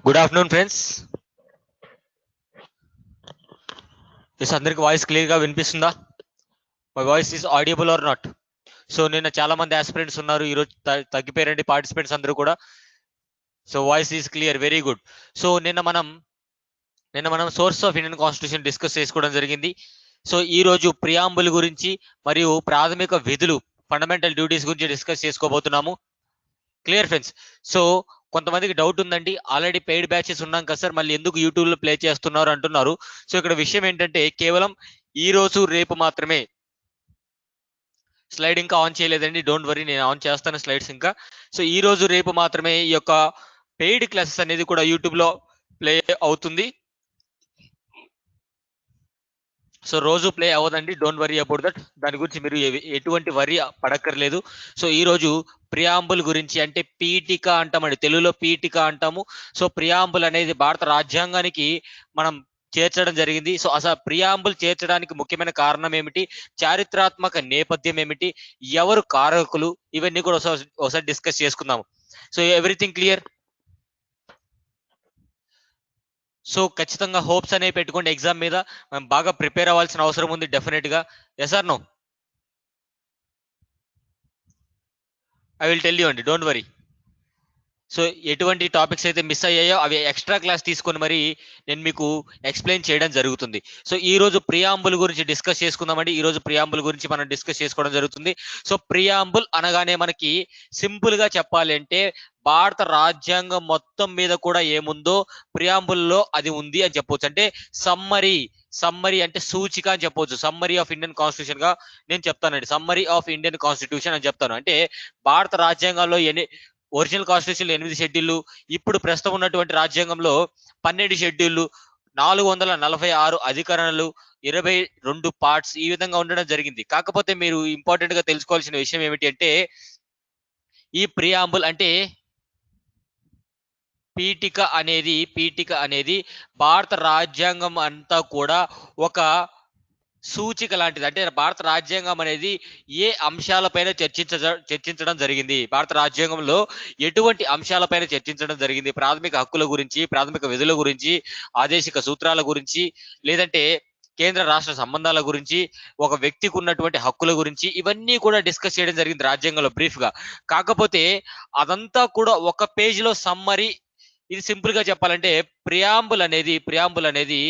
Good afternoon friends. అందరికి voice clear గా వినిపిస్తుందా? My voice is audible or not? So నిన్న చాలా మంది ఆస్పిరెంట్స్ ఉన్నారు, ఈరోజు తగ్గిపోయారండి పార్టిసిపెంట్స్ అందరూ కూడా. So voice is clear, very good. So నిన్న మనం source of Indian constitution discuss చేసుకోవడం జరిగింది. సో ఈ రోజు ప్రియాంబుల్ గురించి మరియు ప్రాథమిక విధులు, ఫండమెంటల్ డ్యూటీస్ గురించి డిస్కస్ చేసుకోబోతున్నాము. Clear friends? సో కొంతమందికి డౌట్ ఉందండి, ఆల్రెడీ పెయిడ్ బ్యాచెస్ ఉన్నాం కదా సార్, మళ్ళీ ఎందుకు యూట్యూబ్ లో ప్లే చేస్తున్నారు అంటున్నారు. సో ఇక్కడ విషయం ఏంటంటే కేవలం ఈ రోజు రేపు మాత్రమే. స్లైడ్ ఇంకా ఆన్ చేయలేదండి, డోంట్ వరీ, నేను ఆన్ చేస్తాను స్లైడ్స్ ఇంకా. సో ఈ రోజు రేపు మాత్రమే ఈ యొక్క పెయిడ్ క్లాసెస్ అనేది కూడా యూట్యూబ్ లో ప్లే అవుతుంది. సో రోజు ప్లే అవ్వదండి, డోంట్ వరీ అబౌట్ దట్. దాని గురించి మీరు ఎటువంటి వరీ పడక్కర్లేదు. సో ఈ రోజు ప్రియాంబుల్ గురించి, అంటే పీఠిక అంటామండి, తెలుగులో పీఠిక అంటాము. సో ప్రియాంబుల్ అనేది భారత రాజ్యాంగానికి మనం చేర్చడం జరిగింది. సో అసలు ప్రియాంబుల్ చేర్చడానికి ముఖ్యమైన కారణం ఏమిటి, చారిత్రాత్మక నేపథ్యం ఏమిటి, ఎవరు కారకులు, ఇవన్నీ కూడా ఒకసారి డిస్కస్ చేసుకుందాము. So everything clear? సో ఖచ్చితంగా హోప్స్ అనేవి పెట్టుకోండి, ఎగ్జామ్ మీద మనం బాగా ప్రిపేర్ అవ్వాల్సిన అవసరం ఉంది డెఫినెట్ గా. Yes or no? I will tell you అండి, డోంట్ వరీ. సో ఎటువంటి టాపిక్స్ అయితే మిస్ అయ్యాయో అవి ఎక్స్ట్రా క్లాస్ తీసుకొని మరి నేను మీకు ఎక్స్ప్లెయిన్ చేయడం జరుగుతుంది. సో ఈ రోజు ప్రియాంబుల్ గురించి డిస్కస్ చేసుకుందామండి. ఈ రోజు ప్రియాంబుల్ గురించి మనం డిస్కస్ చేసుకోవడం జరుగుతుంది. సో ప్రియాంబుల్ అనగానే మనకి సింపుల్ గా చెప్పాలి అంటే భారత రాజ్యాంగం మొత్తం మీద కూడా ఏముందో ప్రియాంబుల్లో అది ఉంది అని చెప్పొచ్చు. అంటే సమ్మరీ అంటే సూచిక అని చెప్పొచ్చు. సమ్మరీ ఆఫ్ ఇండియన్ కాన్స్టిట్యూషన్ గా నేను చెప్తానండి, సమ్మరీ ఆఫ్ ఇండియన్ కాన్స్టిట్యూషన్ అని చెప్తాను. అంటే భారత రాజ్యాంగంలో ఒరిజినల్ కాన్స్టిట్యూషన్ 8 షెడ్యూళ్ళు, ఇప్పుడు ప్రస్తుతం ఉన్నటువంటి రాజ్యాంగంలో 12 షెడ్యూళ్ళు, 446 అధికరణలు, 22 పార్ట్స్, ఈ విధంగా ఉండడం జరిగింది. కాకపోతే మీరు ఇంపార్టెంట్ గా తెలుసుకోవాల్సిన విషయం ఏమిటి అంటే ఈ ప్రియాంబుల్ అంటే పీఠిక అనేది భారత రాజ్యాంగం అంతా కూడా ఒక సూచిక లాంటిది. అంటే భారత రాజ్యాంగం అనేది ఏ అంశాలపైన చర్చించడం జరిగింది, భారత రాజ్యాంగంలో ఎటువంటి అంశాలపైన చర్చించడం జరిగింది, ప్రాథమిక హక్కుల గురించి, ప్రాథమిక విధుల గురించి, ఆదేశిక సూత్రాల గురించి, లేదంటే కేంద్ర రాష్ట్ర సంబంధాల గురించి, ఒక వ్యక్తికి ఉన్నటువంటి హక్కుల గురించి, ఇవన్నీ కూడా డిస్కస్ చేయడం జరిగింది రాజ్యాంగంలో బ్రీఫ్ గా. కాకపోతే అదంతా కూడా ఒక పేజ్ లో సమ్మరీ. ఇది సింపుల్ గా చెప్పాలంటే ప్రియాంబుల్ అనేది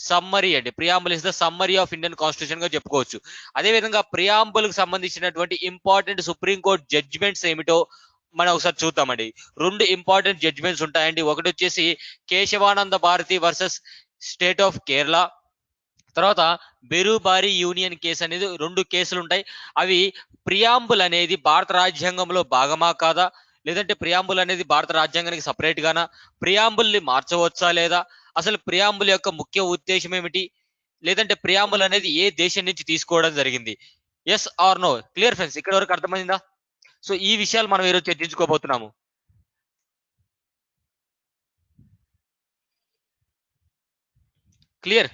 సమ్మరీ అండి. Preamble is the summary of Indian constitution గా చెప్పుకోవచ్చు. అదే విధంగా ప్రియాంబుల్ కు సంబంధించినటువంటి ఇంపార్టెంట్ సుప్రీంకోర్టు జడ్జిమెంట్స్ ఏమిటో మనం ఒకసారి చూద్దామండి. 2 ఇంపార్టెంట్ జడ్జిమెంట్స్ ఉంటాయండి. ఒకటి వచ్చేసి Kesavananda Bharati versus state of Kerala, తర్వాత బెరుబారి యూనియన్ కేసు అనేది 2 కేసులు ఉంటాయి. అవి ప్రియాంబుల్ అనేది భారత రాజ్యాంగంలో భాగమా కాదా, లేదంటే ప్రియాంబుల్ అనేది భారత రాజ్యాంగానికి సపరేట్ గానా, ప్రియాంబుల్ ని మార్చవచ్చా లేదా, అసలు ప్రియాంబుల్ యొక్క ముఖ్య ఉద్దేశం ఏమిటి, లేదంటే ప్రియాంబుల్ అనేది ఏ దేశం నుంచి తీసుకోవడం జరిగింది. Yes or no? Clear friends? ఇక్కడ వరకు అర్థమైందా? సో ఈ విషయాలు మనం ఈరోజు చర్చించుకోబోతున్నాము. క్లియర్?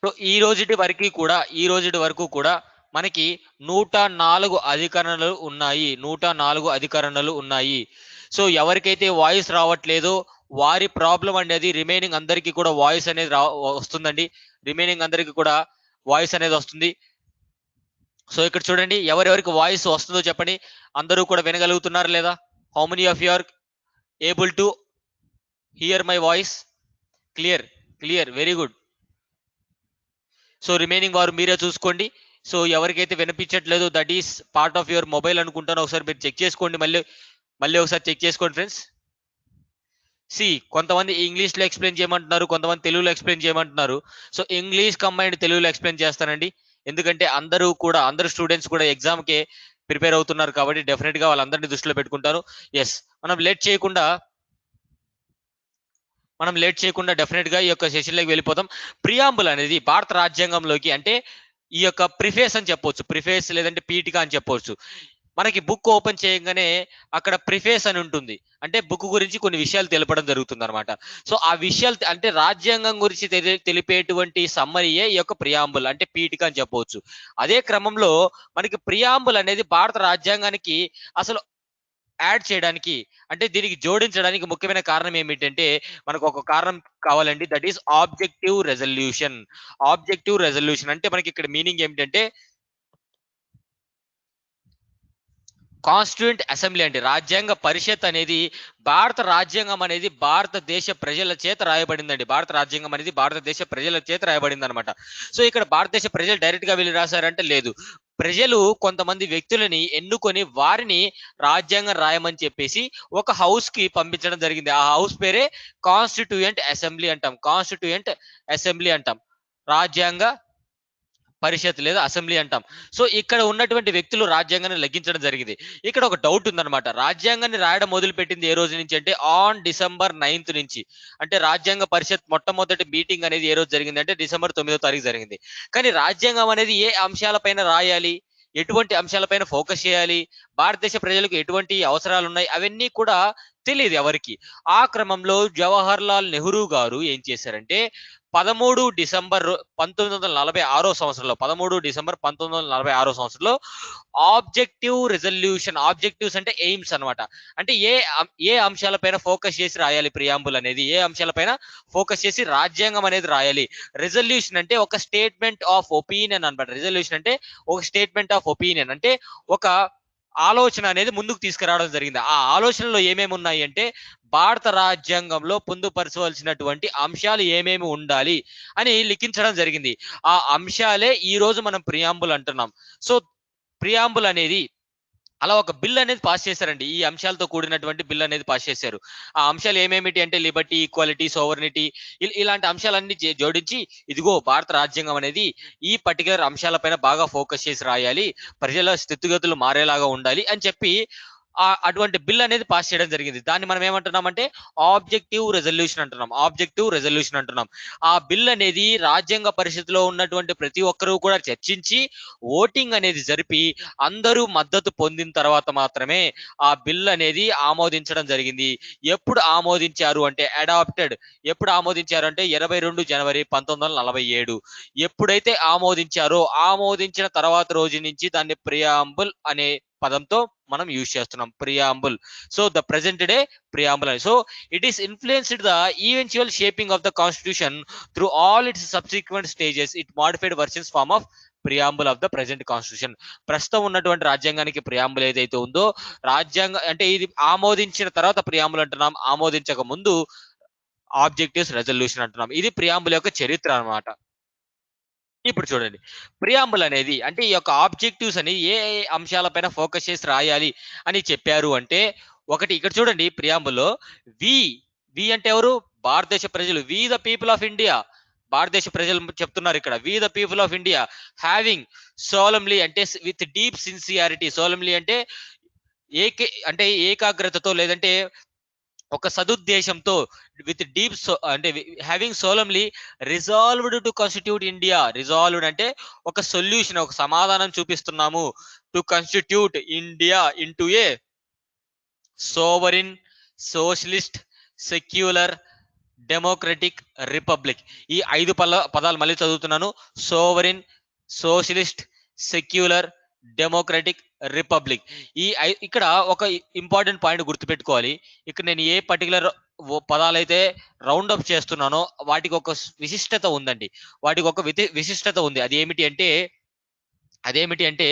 సో ఈ రోజుటి వరకు కూడా మనకి 104 అధికరణలు ఉన్నాయి. సో ఎవరికైతే వాయిస్ రావట్లేదో వారి ప్రాబ్లం అనేది రిమైనింగ్ అందరికీ కూడా వాయిస్ అనేది వస్తుందండి. రిమైనింగ్ అందరికీ కూడా వాయిస్ అనేది వస్తుంది. సో ఇక్కడ చూడండి, ఎవరెవరికి వాయిస్ వస్తుందో చెప్పండి. అందరూ కూడా వినగలుగుతున్నారు లేదా? How many of you are able to hear my voice? Clear, very good. So remaining వారు మీరే చూసుకోండి. సో ఎవరికైతే వినిపించట్లేదు that is part of your mobile అనుకుంటాను. ఒకసారి మీరు చెక్ చేసుకోండి, మళ్ళీ ఒకసారి చెక్ చేసుకోండి ఫ్రెండ్స్. కొంతమంది ఇంగ్లీష్ లో ఎక్స్ప్లెయిన్ చేయమంటున్నారు, కొంతమంది తెలుగులో ఎక్స్ప్లెయిన్ చేయమంటున్నారు. సో ఇంగ్లీష్ కంబైన్డ్ తెలుగులో ఎక్స్ప్లెయిన్ చేస్తానండి. ఎందుకంటే అందరూ స్టూడెంట్స్ కూడా ఎగ్జామ్ కి ప్రిపేర్ అవుతున్నారు కాబట్టి డెఫినెట్ గా వాళ్ళందరినీ దృష్టిలో పెట్టుకుంటారు. ఎస్, మనం లేట్ చేయకుండా డెఫినెట్ గా ఈ యొక్క సెషన్ లోకి వెళ్ళిపోతాం. ప్రియాంబుల్ అనేది భారత రాజ్యాంగంలోకి, అంటే ఈ యొక్క ప్రిఫేస్ అని చెప్పొచ్చు, ప్రిఫేస్ లేదంటే పీఠిక అని చెప్పొచ్చు. మనకి బుక్ ఓపెన్ చేయంగానే అక్కడ ప్రిఫేస్ అని ఉంటుంది. అంటే బుక్ గురించి కొన్ని విషయాలు తెలపడం జరుగుతుందనమాట. సో, ఆ విషయాలు అంటే రాజ్యాంగం గురించి తెలిపేటువంటి సమ్మరీయే ఈ యొక్క ప్రియాంబుల్ అంటే పీఠిక అని చెప్పవచ్చు. అదే క్రమంలో మనకి ప్రియాంబుల్ అనేది భారత రాజ్యాంగానికి అసలు యాడ్ చేయడానికి అంటే దీనికి జోడించడానికి ముఖ్యమైన కారణం ఏమిటంటే మనకు ఒక కారణం కావాలండి. That is objective resolution. Objective resolution అంటే మనకి ఇక్కడ మీనింగ్ ఏమిటంటే కాన్స్టిట్యూయెంట్ అసెంబ్లీ అండి. రాజ్యాంగ పరిషత్ అనేది భారత రాజ్యాంగం అనేది భారతదేశ ప్రజల చేత రాయబడిందండి. భారత రాజ్యాంగం అనేది భారతదేశ ప్రజల చేత రాయబడిందనమాట. సో, ఇక్కడ భారతదేశ ప్రజలు డైరెక్ట్ గా వెళ్ళి రాశారంటే లేదు. ప్రజలు కొంతమంది వ్యక్తులని ఎన్నుకొని వారిని రాజ్యాంగం రాయమని చెప్పేసి ఒక హౌస్ కి పంపించడం జరిగింది. ఆ హౌస్ పేరే కాన్స్టిట్యూయెంట్ అసెంబ్లీ అంటాం. కాన్స్టిట్యూయెంట్ అసెంబ్లీ అంటాం. రాజ్యాంగ పరిషత్ లేదా అసెంబ్లీ అంటాం. సో, ఇక్కడ ఉన్నటువంటి వ్యక్తులు రాజ్యాంగాన్ని లెక్కించడం జరిగింది. ఇక్కడ ఒక డౌట్ ఉందన్నమాట. రాజ్యాంగాన్ని రాయడం మొదలుపెట్టింది ఏ రోజు నుంచి అంటే ఆన్ డిసెంబర్ 9 నుంచి. అంటే రాజ్యాంగ పరిషత్ మొట్టమొదటి మీటింగ్ అనేది ఏ రోజు జరిగిందంటే డిసెంబర్ 9వ తారీఖు జరిగింది. కానీ రాజ్యాంగం అనేది ఏ అంశాలపైన రాయాలి? ఎటువంటి అంశాలపైన ఫోకస్ చేయాలి? భారతదేశ ప్రజలకు ఎటువంటి అవసరాలున్నాయి? అవన్నీ కూడా తెలీదు ఎవరికీ. ఆ క్రమంలో జవహర్‌లాల్ నెహ్రూ గారు ఏం చేశారంటే 13 డిసెంబర్ 1946 సంవత్సరంలో 13 డిసెంబర్ 1946 సంవత్సరంలో ఆబ్జెక్టివ్ రిజల్యూషన్ ఆబ్జెక్టివ్స్ అంటే ఎయిమ్స్ అన్నమాట. అంటే ఏ అంశాలపైన ఫోకస్ చేసి రాయాలి ప్రియాంబుల్ అనేది, ఏ అంశాలపైన ఫోకస్ చేసి రాజ్యాంగం అనేది రాయాలి. రిజల్యూషన్ అంటే ఒక స్టేట్మెంట్ ఆఫ్ ఒపీనియన్ అన్నమాట. రిజల్యూషన్ అంటే ఒక స్టేట్మెంట్ ఆఫ్ ఒపీనియన్ అంటే ఒక ఆలోచన అనేది ముందుకు తీసుకురావడం జరిగింది. ఆ ఆలోచనలో ఏమేమి ఉన్నాయి అంటే భారత రాజ్యాంగంలో పొందుపరచవలసినటువంటి అంశాలు ఏమేమి ఉండాలి అని లిఖించడం జరిగింది. ఆ అంశాలే ఈ రోజు మనం ప్రియాంబుల్ అంటున్నాం. సో, ప్రియాంబుల్ అనేది అలా ఒక బిల్ అనేది పాస్ చేశారండి. ఈ అంశాలతో కూడినటువంటి బిల్ అనేది పాస్ చేశారు. ఆ అంశాలు ఏమేమిటి అంటే లిబర్టీ, ఈక్వాలిటీ, సోవరెనిటీ ఇలాంటి అంశాలన్నీ జోడించి ఇదిగో భారత రాజ్యాంగం అనేది ఈ పర్టిక్యులర్ అంశాలపైన బాగా ఫోకస్ చేసి రాయాలి. ప్రజల స్థితిగతులు మారేలాగా ఉండాలి అని చెప్పి అటువంటి బిల్ అనేది పాస్ చేయడం జరిగింది. దాన్ని మనం ఏమంటున్నామంటే ఆబ్జెక్టివ్ రెజల్యూషన్ అంటున్నాం. ఆబ్జెక్టివ్ రెజల్యూషన్ అంటున్నాం. ఆ బిల్ అనేది రాజ్యాంగ పరిషత్‌లో ఉన్నటువంటి ప్రతి ఒక్కరు కూడా చర్చించి ఓటింగ్ అనేది జరిపి అందరూ మద్దతు పొందిన తర్వాత మాత్రమే ఆ బిల్ అనేది ఆమోదించడం జరిగింది. ఎప్పుడు ఆమోదించారు అంటే ఎప్పుడు ఆమోదించారు అంటే 22 జనవరి 1947 ఎప్పుడైతే ఆమోదించారో ఆమోదించిన తర్వాత రోజు నుంచి దాన్ని ప్రియాంబుల్ అనే పదంతో మనం యూజ్ చేస్తున్నాం. Preamble. So, the present day preamble అని. So, it is influenced the eventual shaping of the constitution through all its subsequent stages. It modified versions form of preamble of the present constitution. ప్రస్తుతం ఉన్నటువంటి రాజ్యాంగానికి preamble ఏదైతే ఉందో అంటే ఇది ఆమోదించిన తర్వాత ప్రియాంబుల్ అంటున్నాం. ఆమోదించక ముందు ఆబ్జెక్టివ్స్ రెజల్యూషన్ అంటున్నాం. ఇది ప్రియాంబుల్ యొక్క చరిత్ర అన్నమాట. ఇప్పుడు చూడండి. ప్రియాంబుల్ అనేది అంటే ఈ యొక్క ఆబ్జెక్టివ్స్ అని ఏ అంశాలపైన ఫోకస్ చేసి రాయాలి అని చెప్పారు అంటే, ఒకటి ఇక్కడ చూడండి ప్రియాంబుల్‌లో వి, వి అంటే ఎవరు? భారతదేశ ప్రజలు. We the people of India. భారతదేశ ప్రజలు చెప్తున్నారు ఇక్కడ. We the people of India having solemnly అంటే విత్ డీప్ సిన్సియారిటీ. సోలెమ్‌లీ అంటే అంటే ఏకాగ్రతతో లేదంటే ఒక సదుద్దేశంతో విత్ డీప్ అంటే having solemnly resolved to constitute India. Resolved అంటే ఒక సొల్యూషన్, ఒక సమాధానం చూపిస్తున్నాము. To constitute India into A sovereign, socialist, secular, democratic republic. ఈ 5 పదాలు మళ్ళీ చదువుతున్నాను. Sovereign, socialist, secular, democratic, republic. ఇక్కడ ఒక ఇంపార్టెంట్ పాయింట్ గుర్తుపెట్టుకోవాలి. ఇక్కడ నేను ఏ పర్టికులర్ పదాలైతే రౌండ్ అప్ చేస్తున్నానో వాటికి ఒక విశిష్టత ఉందండి. వాటికి ఒక విశిష్టత ఉంది. అదేమిటి అంటే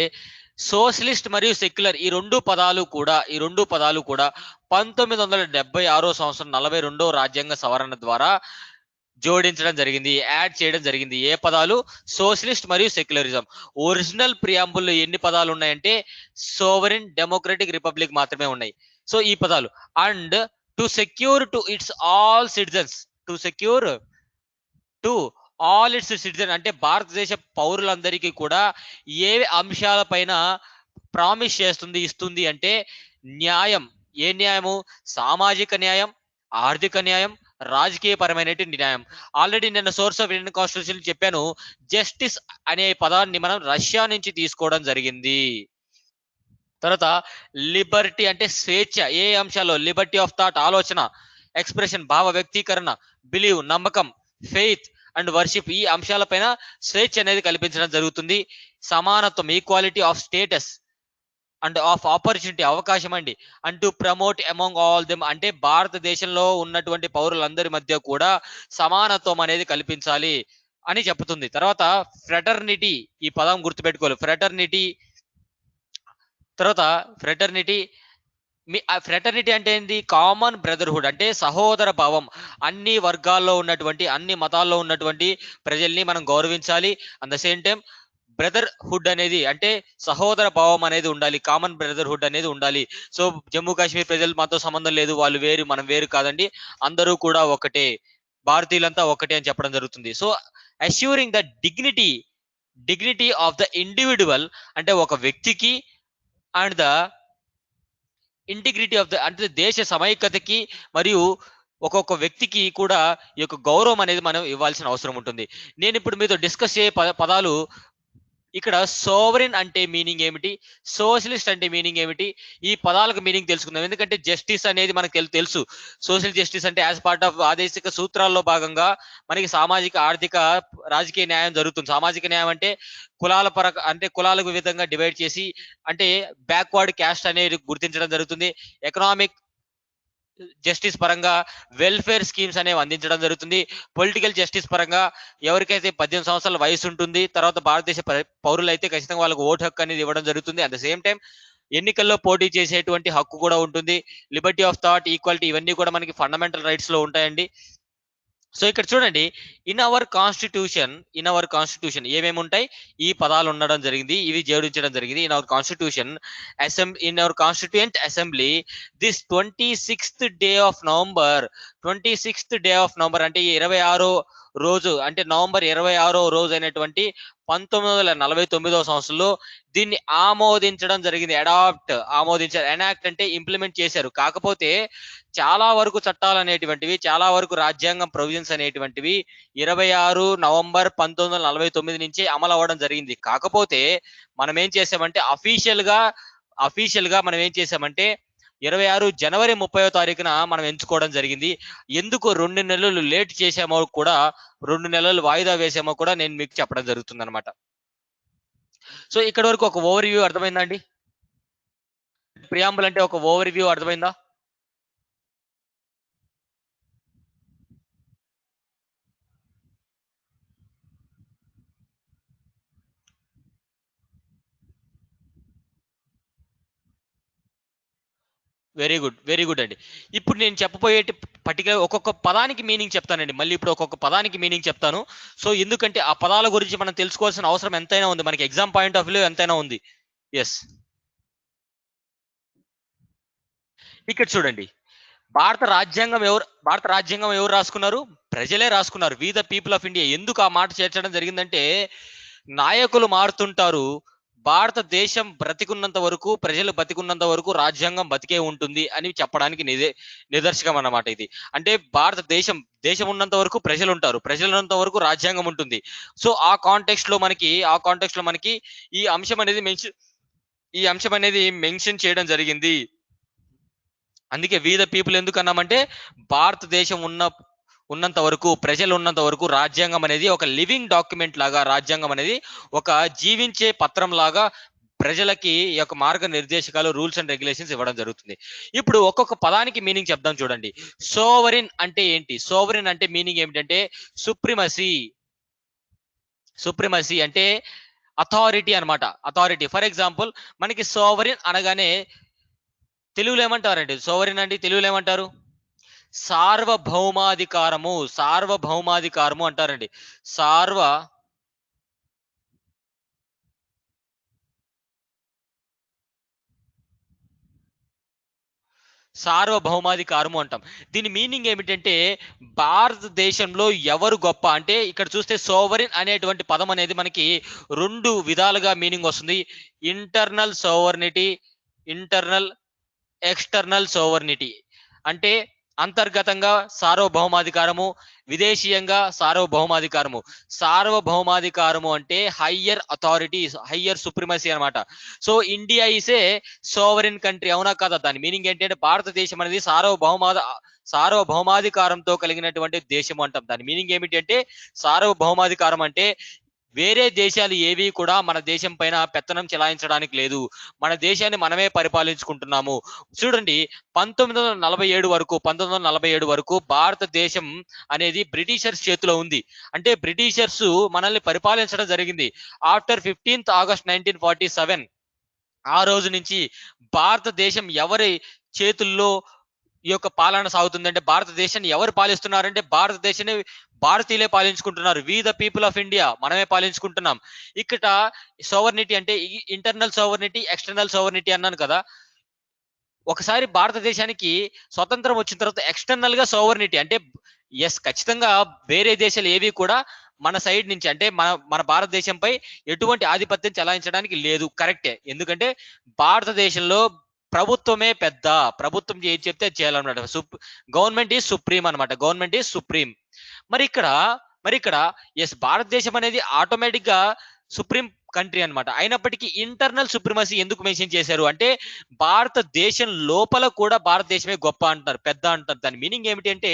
సోషలిస్ట్ మరియు సెక్యులర్ ఈ రెండు పదాలు కూడా 1976 సంవత్సరం 42వ రాజ్యాంగ సవరణ ద్వారా జోడించడం జరిగింది. యాడ్ చేయడం జరిగింది. ఏ పదాలు? సోషలిస్ట్ మరియు సెక్యులరిజం. ఒరిజినల్ ప్రియాంబుల్ ఎన్ని పదాలు ఉన్నాయంటే సోవరిన్, డెమోక్రటిక్, రిపబ్లిక్ మాత్రమే ఉన్నాయి. సో, ఈ పదాలు and to secure to it's all citizens. To secure to all it's citizen అంటే భారతదేశ పౌరులందరికీ కూడా ఏ అంశాలపైన ప్రామిస్ చేస్తుంది, ఇస్తుంది అంటే న్యాయం. ఏ న్యాయము? సామాజిక న్యాయం, ఆర్థిక న్యాయం, రాజకీయపరమైనటువంటి న్యాయం. ఆల్రెడీ నిన్న సోర్స్ ఆఫ్ ఇండియన్ కాన్స్టిట్యూషన్ చెప్పాను. జస్టిస్ అనే పదాన్ని మనం రష్యా నుంచి తీసుకోవడం జరిగింది. తర్వాత లిబర్టీ అంటే స్వేచ్ఛ. ఏ అంశాల్లో? లిబర్టీ ఆఫ్ థాట్, ఆలోచన, ఎక్స్ప్రెషన్, భావ వ్యక్తీకరణ, బిలీవ్, నమ్మకం, ఫెయిత్ అండ్ వర్షిప్, ఈ అంశాలపైన స్వేచ్ఛ అనేది కల్పించడం జరుగుతుంది. సమానత్వం, equality of status and of opportunity, అవకాశం అండి. And to promote among all them, అంటే భారతదేశంలో ఉన్నటువంటి పౌరులందరి మధ్య కూడా సమానత్వం అనేది కల్పించాలి అని చెప్తుంది. తర్వాత ఫ్రెటర్నిటీ, ఈ పదం గుర్తుపెట్టుకోవాలి. ఫ్రెటర్నిటీ, తర్వాత ఫ్రెటర్నిటీ, ఫ్రెటర్నిటీ అంటే ఏంటి? కామన్ బ్రదర్హుడ్, అంటే సహోదర భావం. అన్ని వర్గాల్లో ఉన్నటువంటి, అన్ని మతాల్లో ఉన్నటువంటి ప్రజల్ని మనం గౌరవించాలి. At the same time brotherhood అనేది, అంటే సహోదర భావం అనేది ఉండాలి. కామన్ బ్రదర్హుడ్ అనేది ఉండాలి. సో జమ్మూ కాశ్మీర్ ప్రజలు మాతో సంబంధం లేదు, వాళ్ళు వేరు మనం వేరు కాదండి, అందరూ కూడా ఒకటే, భారతీయులంతా ఒకటే అని చెప్పడం జరుగుతుంది. So assuring the dignity of the individual, అంటే ఒక వ్యక్తికి, and the integrity of the, అంటే దేశ సమైక్యతకి మరియు ఒక్కొక్క వ్యక్తికి కూడా ఈ యొక్క గౌరవం అనేది మనం ఇవ్వాల్సిన అవసరం ఉంటుంది. నేను ఇప్పుడు మీతో డిస్కస్ చేసే పదాలు, ఇక్కడ సోవరెన్ అంటే మీనింగ్ ఏమిటి, సోషలిస్ట్ అంటే మీనింగ్ ఏమిటి, ఈ పదాలకు మీనింగ్ తెలుసుకుందాం. ఎందుకంటే జస్టిస్ అనేది మనకు తెలుసు. సోషల్ జస్టిస్ అంటే యాజ్ పార్ట్ ఆఫ్ ఆదేశిక సూత్రాల్లో భాగంగా మనకి సామాజిక, ఆర్థిక, రాజకీయ న్యాయం జరుగుతుంది. సామాజిక న్యాయం అంటే అంటే కులాలకు విధంగా డివైడ్ చేసి, అంటే బ్యాక్వర్డ్ క్యాస్ట్ అనేది గుర్తించడం జరుగుతుంది. ఎకనామిక్ జస్టిస్ పరంగా వెల్ఫేర్ స్కీమ్స్ అనేవి అందించడం జరుగుతుంది. పొలిటికల్ జస్టిస్ పరంగా ఎవరికైతే 18 సంవత్సరాల వయసు ఉంటుంది, తర్వాత భారతదేశ పౌరులు అయితే ఖచ్చితంగా వాళ్ళకు ఓటు హక్కు అనేది ఇవ్వడం జరుగుతుంది. అట్ ద సేమ్ టైం ఎన్నికల్లో పోటీ చేసేటువంటి హక్కు కూడా ఉంటుంది. లిబర్టీ ఆఫ్ థాట్, ఈక్వాలిటీ, ఇవన్నీ కూడా మనకి ఫండమెంటల్ రైట్స్ లో ఉంటాయండి. సో ఇక్కడ చూడండి, ఇన్ అవర్ కాన్స్టిట్యూషన్ ఏమేమి ఉంటాయి? ఈ పదాలు ఉండడం జరిగింది, ఇవి జోడించడం జరిగింది. In our constitution, in our constituent assembly, this 26th day of November, 26th day of November అంటే 26వ రోజు, అంటే నవంబర్ 26వ రోజు అయినటువంటి 1949వ సంవత్సరంలో దీన్ని ఆమోదించడం జరిగింది. ఆమోదించారు. ఎనాక్ట్ అంటే ఇంప్లిమెంట్ చేశారు. కాకపోతే చాలా వరకు చట్టాలు అనేటువంటివి, చాలా వరకు రాజ్యాంగం ప్రొవిజన్స్ అనేటువంటివి 26 నవంబర్ 1949 నుంచి అమలు అవ్వడం జరిగింది. కాకపోతే మనం ఏం చేసామంటే అఫీషియల్ గా మనం ఏం చేసామంటే 26 జనవరి 30వ తారీఖున మనం ఎంచుకోవడం జరిగింది. ఎందుకు 2 నెలలు లేట్ చేసామో కూడా, 2 నెలలు వాయిదా వేసామో కూడా నేను మీకు చెప్పడం జరుగుతుంది అనమాట. సో ఇక్కడ వరకు ఒక ఓవర్ వ్యూ అర్థమైందా అండి? ప్రియాంబుల్ అంటే ఒక ఓవర్ వ్యూ అర్థమైందా? వెరీ గుడ్ అండి. ఇప్పుడు నేను చెప్పబోయే పర్టికులర్ ఒక్కొక్క పదానికి మీనింగ్ చెప్తానండి. మళ్ళీ ఇప్పుడు ఒక్కొక్క పదానికి మీనింగ్ చెప్తాను. సో ఎందుకంటే ఆ పదాల గురించి మనం తెలుసుకోవాల్సిన అవసరం ఎంతైనా ఉంది, మనకి ఎగ్జామ్ పాయింట్ ఆఫ్ వ్యూ ఎంతైనా ఉంది. ఎస్, ఇక్కడ చూడండి, భారత రాజ్యాంగం ఎవరు రాసుకున్నారు? ప్రజలే రాసుకున్నారు. We the people of India. ఎందుకు ఆ మాట చేర్చడం జరిగిందంటే, నాయకులు మారుతుంటారు, భారతదేశం బ్రతికున్నంత వరకు, ప్రజలు బతికున్నంత వరకు రాజ్యాంగం బతికే ఉంటుంది అని చెప్పడానికి నిదర్శకం అన్నమాట ఇది. అంటే దేశం ఉన్నంత వరకు ప్రజలు ఉంటారు, ప్రజలు ఉన్నంత వరకు రాజ్యాంగం ఉంటుంది. సో ఆ కాంటెక్స్ట్ లో మనకి ఈ అంశం అనేది మెన్షన్ చేయడం జరిగింది. అందుకే వి ద పీపుల్ ఎందుకు అన్నామంటే, భారతదేశం ఉన్నంత వరకు, ప్రజలు ఉన్నంత వరకు రాజ్యాంగం అనేది ఒక లివింగ్ డాక్యుమెంట్ లాగా, రాజ్యాంగం అనేది ఒక జీవించే పత్రం లాగా ప్రజలకి ఈ యొక్క మార్గ నిర్దేశకాలు, రూల్స్ అండ్ రెగ్యులేషన్స్ ఇవ్వడం జరుగుతుంది. ఇప్పుడు ఒక్కొక్క పదానికి మీనింగ్ చెప్దాం చూడండి. సోవరిన్ అంటే ఏంటి? సోవరిన్ అంటే మీనింగ్ ఏమిటంటే సుప్రిమసీ అంటే అథారిటీ అన్నమాట. అథారిటీ. ఫర్ ఎగ్జాంపుల్, మనకి సోవరిన్ అనగానే తెలుగులో ఏమంటారండి? సోవరిన్ అంటే తెలుగులో ఏమంటారు? సార్వభౌమాధికారము అంటారండి. సార్వభౌమాధికారము అంటాం. దీని మీనింగ్ ఏమిటంటే, భారతదేశంలో ఎవరు గొప్ప అంటే, ఇక్కడ చూస్తే సోవరిన్ అనేటువంటి పదం అనేది మనకి 2 విధాలుగా మీనింగ్ వస్తుంది. Internal external sovereignty. అంటే అంతర్గతంగా సార్వభౌమాధికారము, విదేశీయంగా సార్వభౌమాధికారము. సార్వభౌమాధికారము అంటే హయ్యర్ అథారిటీస్, హయ్యర్ సుప్రిమసీ అనమాట. So India is a sovereign country, అవునా కదా? దాని మీనింగ్ ఏంటంటే భారతదేశం అనేది సార్వభౌమాధికారంతో కలిగినటువంటి దేశం అంటాం. దాని మీనింగ్ ఏమిటి అంటే సార్వభౌమాధికారం అంటే వేరే దేశాలు ఏవి కూడా మన దేశం పైన పెత్తనం చెలాయించడానికి లేదు. మన దేశాన్ని మనమే పరిపాలించుకుంటున్నాము. చూడండి, 1947 వరకు భారతదేశం అనేది బ్రిటిషర్స్ చేతిలో ఉంది. అంటే బ్రిటిషర్స్ మనల్ని పరిపాలించడం జరిగింది. ఆఫ్టర్ 15th ఆగస్ట్ 1947 ఆ రోజు నుంచి భారతదేశం ఎవరి చేతుల్లో ఈ యొక్క పాలన సాగుతుందంటే, భారతదేశాన్ని ఎవరు పాలిస్తున్నారంటే భారతదేశాన్ని భారతీయులే పాలించుకుంటున్నారు. We the people of India, మనమే పాలించుకుంటున్నాం. ఇక్కడ సోవర్నిటీ అంటే ఇంటర్నల్ సోవర్నిటీ, ఎక్స్టర్నల్ సోవర్నిటీ అన్నాను కదా. ఒకసారి భారతదేశానికి స్వతంత్రం వచ్చిన తర్వాత ఎక్స్టర్నల్ గా సోవర్నిటీ అంటే ఎస్, ఖచ్చితంగా వేరే దేశాలు ఏవి కూడా మన సైడ్ నుంచి అంటే మన మన భారతదేశంపై ఎటువంటి ఆధిపత్యం చెలాయించడానికి లేదు. కరెక్టే. ఎందుకంటే భారతదేశంలో ప్రభుత్వమే పెద్ద, ప్రభుత్వం ఏం చెప్తే అది చేయాలన్నమాట. గవర్నమెంట్ ఈజ్ సుప్రీం అనమాట. Government is supreme. మరి ఇక్కడ మరి ఇక్కడ ఎస్, భారతదేశం అనేది ఆటోమేటిక్ గా సుప్రీం కంట్రీ అన్నమాట. అయినప్పటికీ ఇంటర్నల్ సుప్రిమసీ ఎందుకు మెన్షన్ చేశారు అంటే, భారతదేశం లోపల కూడా భారతదేశమే గొప్ప అంటారు, పెద్ద అంటారు. దాని మీనింగ్ ఏమిటి అంటే,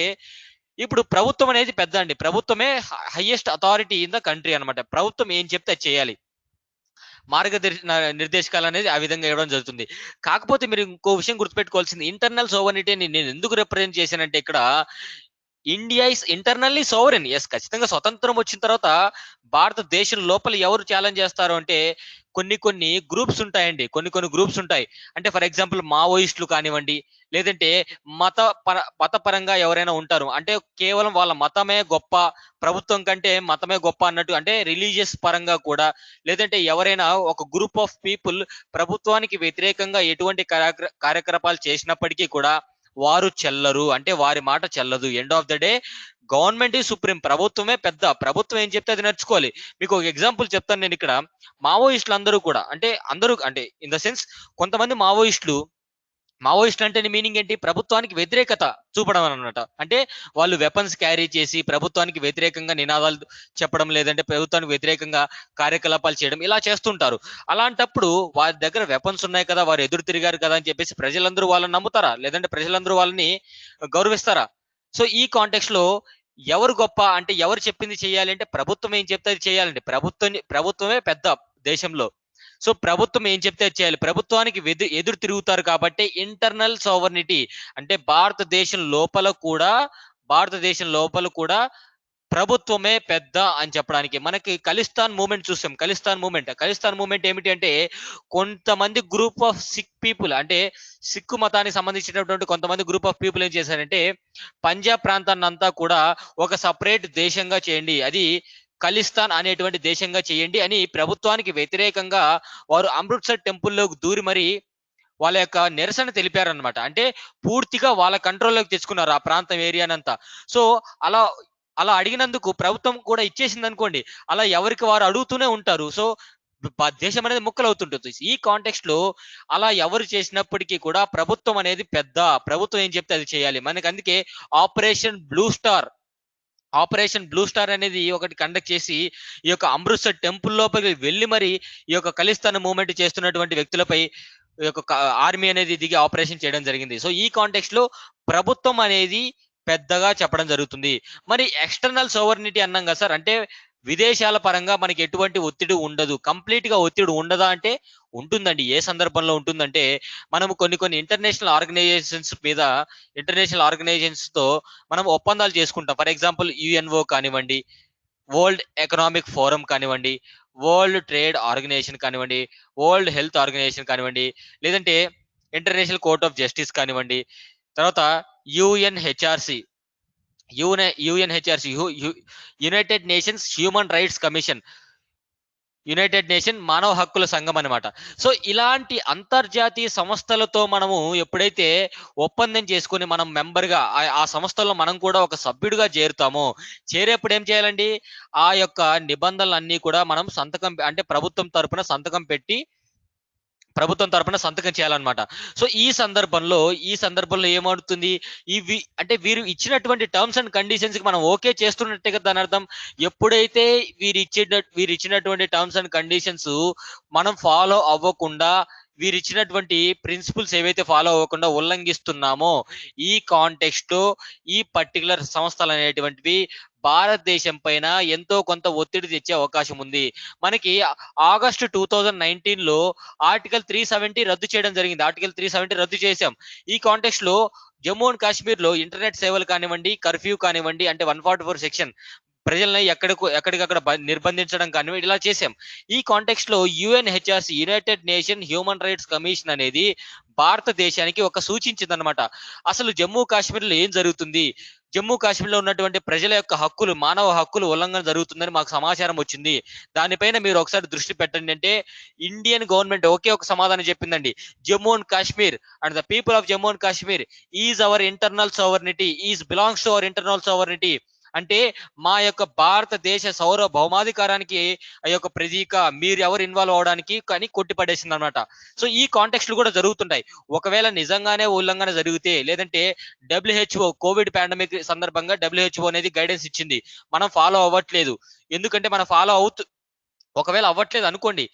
ఇప్పుడు ప్రభుత్వం అనేది పెద్ద అండి. ప్రభుత్వమే highest authority in the country అన్నమాట. ప్రభుత్వం ఏం చెప్తే అది చేయాలి. నిర్దేశకాలు అనేది ఆ విధంగా ఇవ్వడం జరుగుతుంది. కాకపోతే మీరు ఇంకో విషయం గుర్తుపెట్టుకోవాల్సింది, ఇంటర్నల్ సోవర్నిటీని నేను ఎందుకు రిప్రజెంట్ చేశానంటే, ఇక్కడ India is internally sovereign. Yes, ఖచ్చితంగా స్వతంత్రం వచ్చిన తర్వాత భారతదేశం లోపల ఎవరు ఛాలెంజ్ చేస్తారు అంటే, కొన్ని గ్రూప్స్ ఉంటాయండి. కొన్ని గ్రూప్స్ ఉంటాయి. అంటే ఫర్ ఎగ్జాంపుల్ మావోయిస్టులు కానివ్వండి, లేదంటే మతపరంగా ఎవరైనా ఉంటారు. అంటే కేవలం వాళ్ళ మతమే గొప్ప, ప్రభుత్వం కంటే మతమే గొప్ప అన్నట్టు, అంటే రిలీజియస్ పరంగా కూడా. లేదంటే ఎవరైనా ఒక గ్రూప్ ఆఫ్ పీపుల్ ప్రభుత్వానికి వ్యతిరేకంగా ఎటువంటి కార్యకలాపాలు చేసినప్పటికీ కూడా వారు చెల్లరు, అంటే వారి మాట చెల్లదు. End of the day government ఈ సుప్రీం, ప్రభుత్వమే పెద్ద. ప్రభుత్వం ఏం చెప్తే అది నడుచుకోవాలి. మీకు ఒక ఎగ్జాంపుల్ చెప్తాను నేను ఇక్కడ. మావోయిస్టులు అందరూ కూడా అంటే అందరూ అంటే ఇన్ ద సెన్స్ కొంతమంది మావోయిస్టులు అంటే మీనింగ్ ఏంటి? ప్రభుత్వానికి వ్యతిరేకత చూపడం అన్నమాట. అంటే వాళ్ళు వెపన్స్ క్యారీ చేసి ప్రభుత్వానికి వ్యతిరేకంగా నినాదాలు చెప్పడం, లేదంటే ప్రభుత్వానికి వ్యతిరేకంగా కార్యకలాపాలు చేయడం, ఇలా చేస్తుంటారు. అలాంటప్పుడు వారి దగ్గర వెపన్స్ ఉన్నాయి కదా, వారు ఎదురు తిరిగారు కదా అని చెప్పేసి ప్రజలందరూ వాళ్ళని నమ్ముతారా? లేదంటే ప్రజలందరూ వాళ్ళని గౌరవిస్తారా? సో ఈ కాంటెక్స్ట్ లో ఎవరు గొప్ప అంటే, ఎవరు చెప్పింది చేయాలి అంటే ప్రభుత్వం ఏం చెప్తే అది చేయాలండి. ప్రభుత్వమే పెద్ద దేశంలో. సో ప్రభుత్వం ఏం చెప్తే అది చేయాలి. ప్రభుత్వానికి ఎదురు తిరుగుతారు కాబట్టి ఇంటర్నల్ సోవర్నిటీ అంటే భారతదేశం లోపల కూడా ప్రభుత్వమే పెద్ద అని చెప్పడానికి. మనకి ఖలిస్తాన్ మూవ్మెంట్ చూసాం. ఖలిస్తాన్ మూవ్మెంట్ ఏమిటి అంటే, కొంతమంది గ్రూప్ ఆఫ్ సిక్ పీపుల్ అంటే సిక్కు మతానికి సంబంధించినటువంటి కొంతమంది గ్రూప్ ఆఫ్ పీపుల్ ఏం చేశారంటే, పంజాబ్ ప్రాంతాన్ని అంతా కూడా ఒక సపరేట్ దేశంగా చేయండి, అది ఖలిస్తాన్ అనేటువంటి దేశంగా చేయండి అని ప్రభుత్వానికి వ్యతిరేకంగా వారు అమృత్సర్ టెంపుల్లోకి దూరి మరి వాళ్ళ యొక్క నిరసన తెలిపారనమాట. అంటే పూర్తిగా వాళ్ళ కంట్రోల్లోకి తెచ్చుకున్నారు ఆ ప్రాంతం ఏరియానంతా. సో అలా అలా అడిగినందుకు ప్రభుత్వం కూడా ఇచ్చేసింది అనుకోండి, అలా ఎవరికి వారు అడుగుతూనే ఉంటారు. సో దేశం అనేది ముక్కలవుతుంటుంది. ఈ కాంటెక్స్ట్ లో అలా ఎవరు చేసినప్పటికీ కూడా ప్రభుత్వం అనేది పెద్ద, ప్రభుత్వం ఏం చెప్తే అది చేయాలి. మనకి అందుకే ఆపరేషన్ బ్లూ స్టార్ అనేది ఒకటి కండక్ట్ చేసి ఈ యొక్క అమృత్సర్ టెంపుల్ లోపలికి వెళ్ళి మరి ఈ యొక్క ఖలిస్తాన్ మూవ్మెంట్ చేస్తున్నటువంటి వ్యక్తులపై ఈ యొక్క ఆర్మీ అనేది దిగి ఆపరేషన్ చేయడం జరిగింది. సో ఈ కాంటెక్స్ట్ లో ప్రభుత్వం అనేది పెద్దగా చెప్పడం జరుగుతుంది. మరి ఎక్స్టర్నల్ సోవర్నిటీ అన్నాం కదా సార్, అంటే విదేశాల పరంగా మనకి ఎటువంటి ఒత్తిడి ఉండదు. కంప్లీట్ గా ఒత్తిడి ఉండదా అంటే ఉంటుందండి. ఏ సందర్భంలో ఉంటుందంటే, మనము కొన్ని ఇంటర్నేషనల్ ఆర్గనైజేషన్స్ తో మనం ఒప్పందాలు చేసుకుంటాం. ఫర్ ఎగ్జాంపుల్ యుఎన్ఓ కానివ్వండి, వరల్డ్ ఎకనామిక్ ఫోరం కానివ్వండి, వరల్డ్ ట్రేడ్ ఆర్గనైజేషన్ కానివ్వండి, వరల్డ్ హెల్త్ ఆర్గనైజేషన్ కానివ్వండి, లేదంటే ఇంటర్నేషనల్ కోర్ట్ ఆఫ్ జస్టిస్ కానివ్వండి, తర్వాత UNHRC United nations human rights commission, United nation మానవ హక్కుల సంఘం అనమాట. సో ఇలాంటి అంతర్జాతీయ సంస్థలతో మనము ఎప్పుడైతే ఒప్పందం చేసుకుని మనం మెంబర్గా ఆ సంస్థల్లో మనం కూడా ఒక సభ్యుడిగా చేరుతామో, చేరేప్పుడు ఏం చేయాలండి, ఆ యొక్క నిబంధనలన్నీ కూడా మనం సంతకం అంటే ప్రభుత్వం తరపున సంతకం పెట్టి ప్రభుత్వం తరపున సంతకం చేయాలన్నమాట. సో ఈ సందర్భంలో ఏమవుతుంది, అంటే వీరు ఇచ్చినటువంటి టర్మ్స్ అండ్ కండిషన్స్ కి మనం ఓకే చేస్తున్నట్టే కదా దాని అర్థం. ఎప్పుడైతే వీరిచ్చినటువంటి టర్మ్స్ అండ్ కండిషన్స్ మనం ఫాలో అవ్వకుండా, వీరిచ్చినటువంటి ప్రిన్సిపల్స్ ఏవైతే ఫాలో అవ్వకుండా ఉల్లంఘిస్తున్నామో, ఈ కాంటెక్స్ట్ లో ఈ పర్టికులర్ సంస్థలు అనేటువంటివి భారతదేశం పైన ఎంతో కొంత ఒత్తిడి తెచ్చే అవకాశం ఉంది. మనకి ఆగస్టు 2019 లో ఆర్టికల్ 370 రద్దు చేయడం జరిగింది. ఆర్టికల్ 370 రద్దు చేశాం. ఈ కాంటెక్స్ట్ లో జమ్మూ అండ్ కాశ్మీర్ లో ఇంటర్నెట్ సేవలు కానివ్వండి, కర్ఫ్యూ కానివ్వండి, అంటే 144 సెక్షన్ ప్రజల్ని ఎక్కడికక్కడ నిర్బంధించడం కానివ్వండి, ఇలా చేశాం. ఈ కాంటెక్స్ట్ లో UNHRC, United nation human rights commission అనేది భారతదేశానికి ఒక సూచించింది అనమాట. అసలు జమ్మూ కాశ్మీర్ లో ఏం జరుగుతుంది, జమ్మూ కాశ్మీర్ లో ఉన్నటువంటి ప్రజల యొక్క హక్కులు, మానవ హక్కులు ఉల్లంఘన జరుగుతుందని మాకు సమాచారం వచ్చింది. దానిపైన మీరు ఒకసారి దృష్టి పెట్టండి అంటే ఇండియన్ గవర్నమెంట్ ఒకే ఒక సమాధానం చెప్పిందండి. Jammu and Kashmir and the people of Jammu and Kashmir is our internal sovereignty, is belongs to our internal sovereignty. అంటే మా యొక్క భారతదేశ సార్వభౌమాధికారానికి ఆ యొక్క ప్రతీక, మీరు ఎవరు ఇన్వాల్వ్ అవడానికి కానీ కొట్టిపడేసింది అనమాట. సో ఈ కాంటెక్స్ట్లు కూడా జరుగుతుంటాయి. ఒకవేళ నిజంగానే ఉల్లంఘన జరిగితే, లేదంటే WHO కోవిడ్ పాండమిక్ సందర్భంగా WHO అనేది గైడెన్స్ ఇచ్చింది, మనం ఫాలో అవ్వట్లేదు. ఎందుకంటే మనం ఒకవేళ అవ్వట్లేదు అనుకోండి,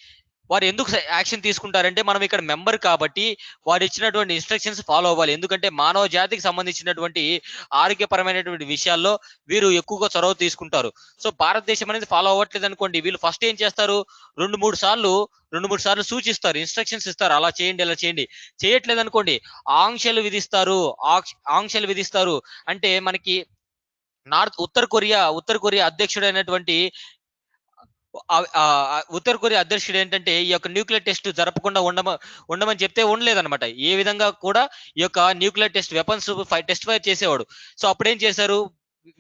వారు ఎందుకు యాక్షన్ తీసుకుంటారంటే మనం ఇక్కడ మెంబర్ కాబట్టి వారు ఇచ్చినటువంటి ఇన్స్ట్రక్షన్స్ ఫాలో అవ్వాలి. ఎందుకంటే మానవ జాతికి సంబంధించినటువంటి ఆరోగ్యపరమైనటువంటి విషయాల్లో వీరు ఎక్కువగా చొరవ తీసుకుంటారు. సో భారతదేశం అనేది ఫాలో అవ్వట్లేదు అనుకోండి, వీళ్ళు ఫస్ట్ ఏం చేస్తారు, రెండు మూడు సార్లు సూచిస్తారు, ఇన్స్ట్రక్షన్స్ ఇస్తారు, అలా చేయండి అలా చేయండి. చేయట్లేదు అనుకోండి, ఆంక్షలు విధిస్తారు. అంటే మనకి ఉత్తర కొరియా అధ్యక్షుడైనటువంటి ఉత్తర కొరియా అధ్యక్షుడు ఏంటంటే ఈ యొక్క న్యూక్లియర్ టెస్ట్ జరపకుండా ఉండమని చెప్తే ఉండలేదన్నమాట. ఏ విధంగా కూడా ఈ యొక్క nuclear test weapons test fire చేసేవాడు. సో అప్పుడేం చేశారు,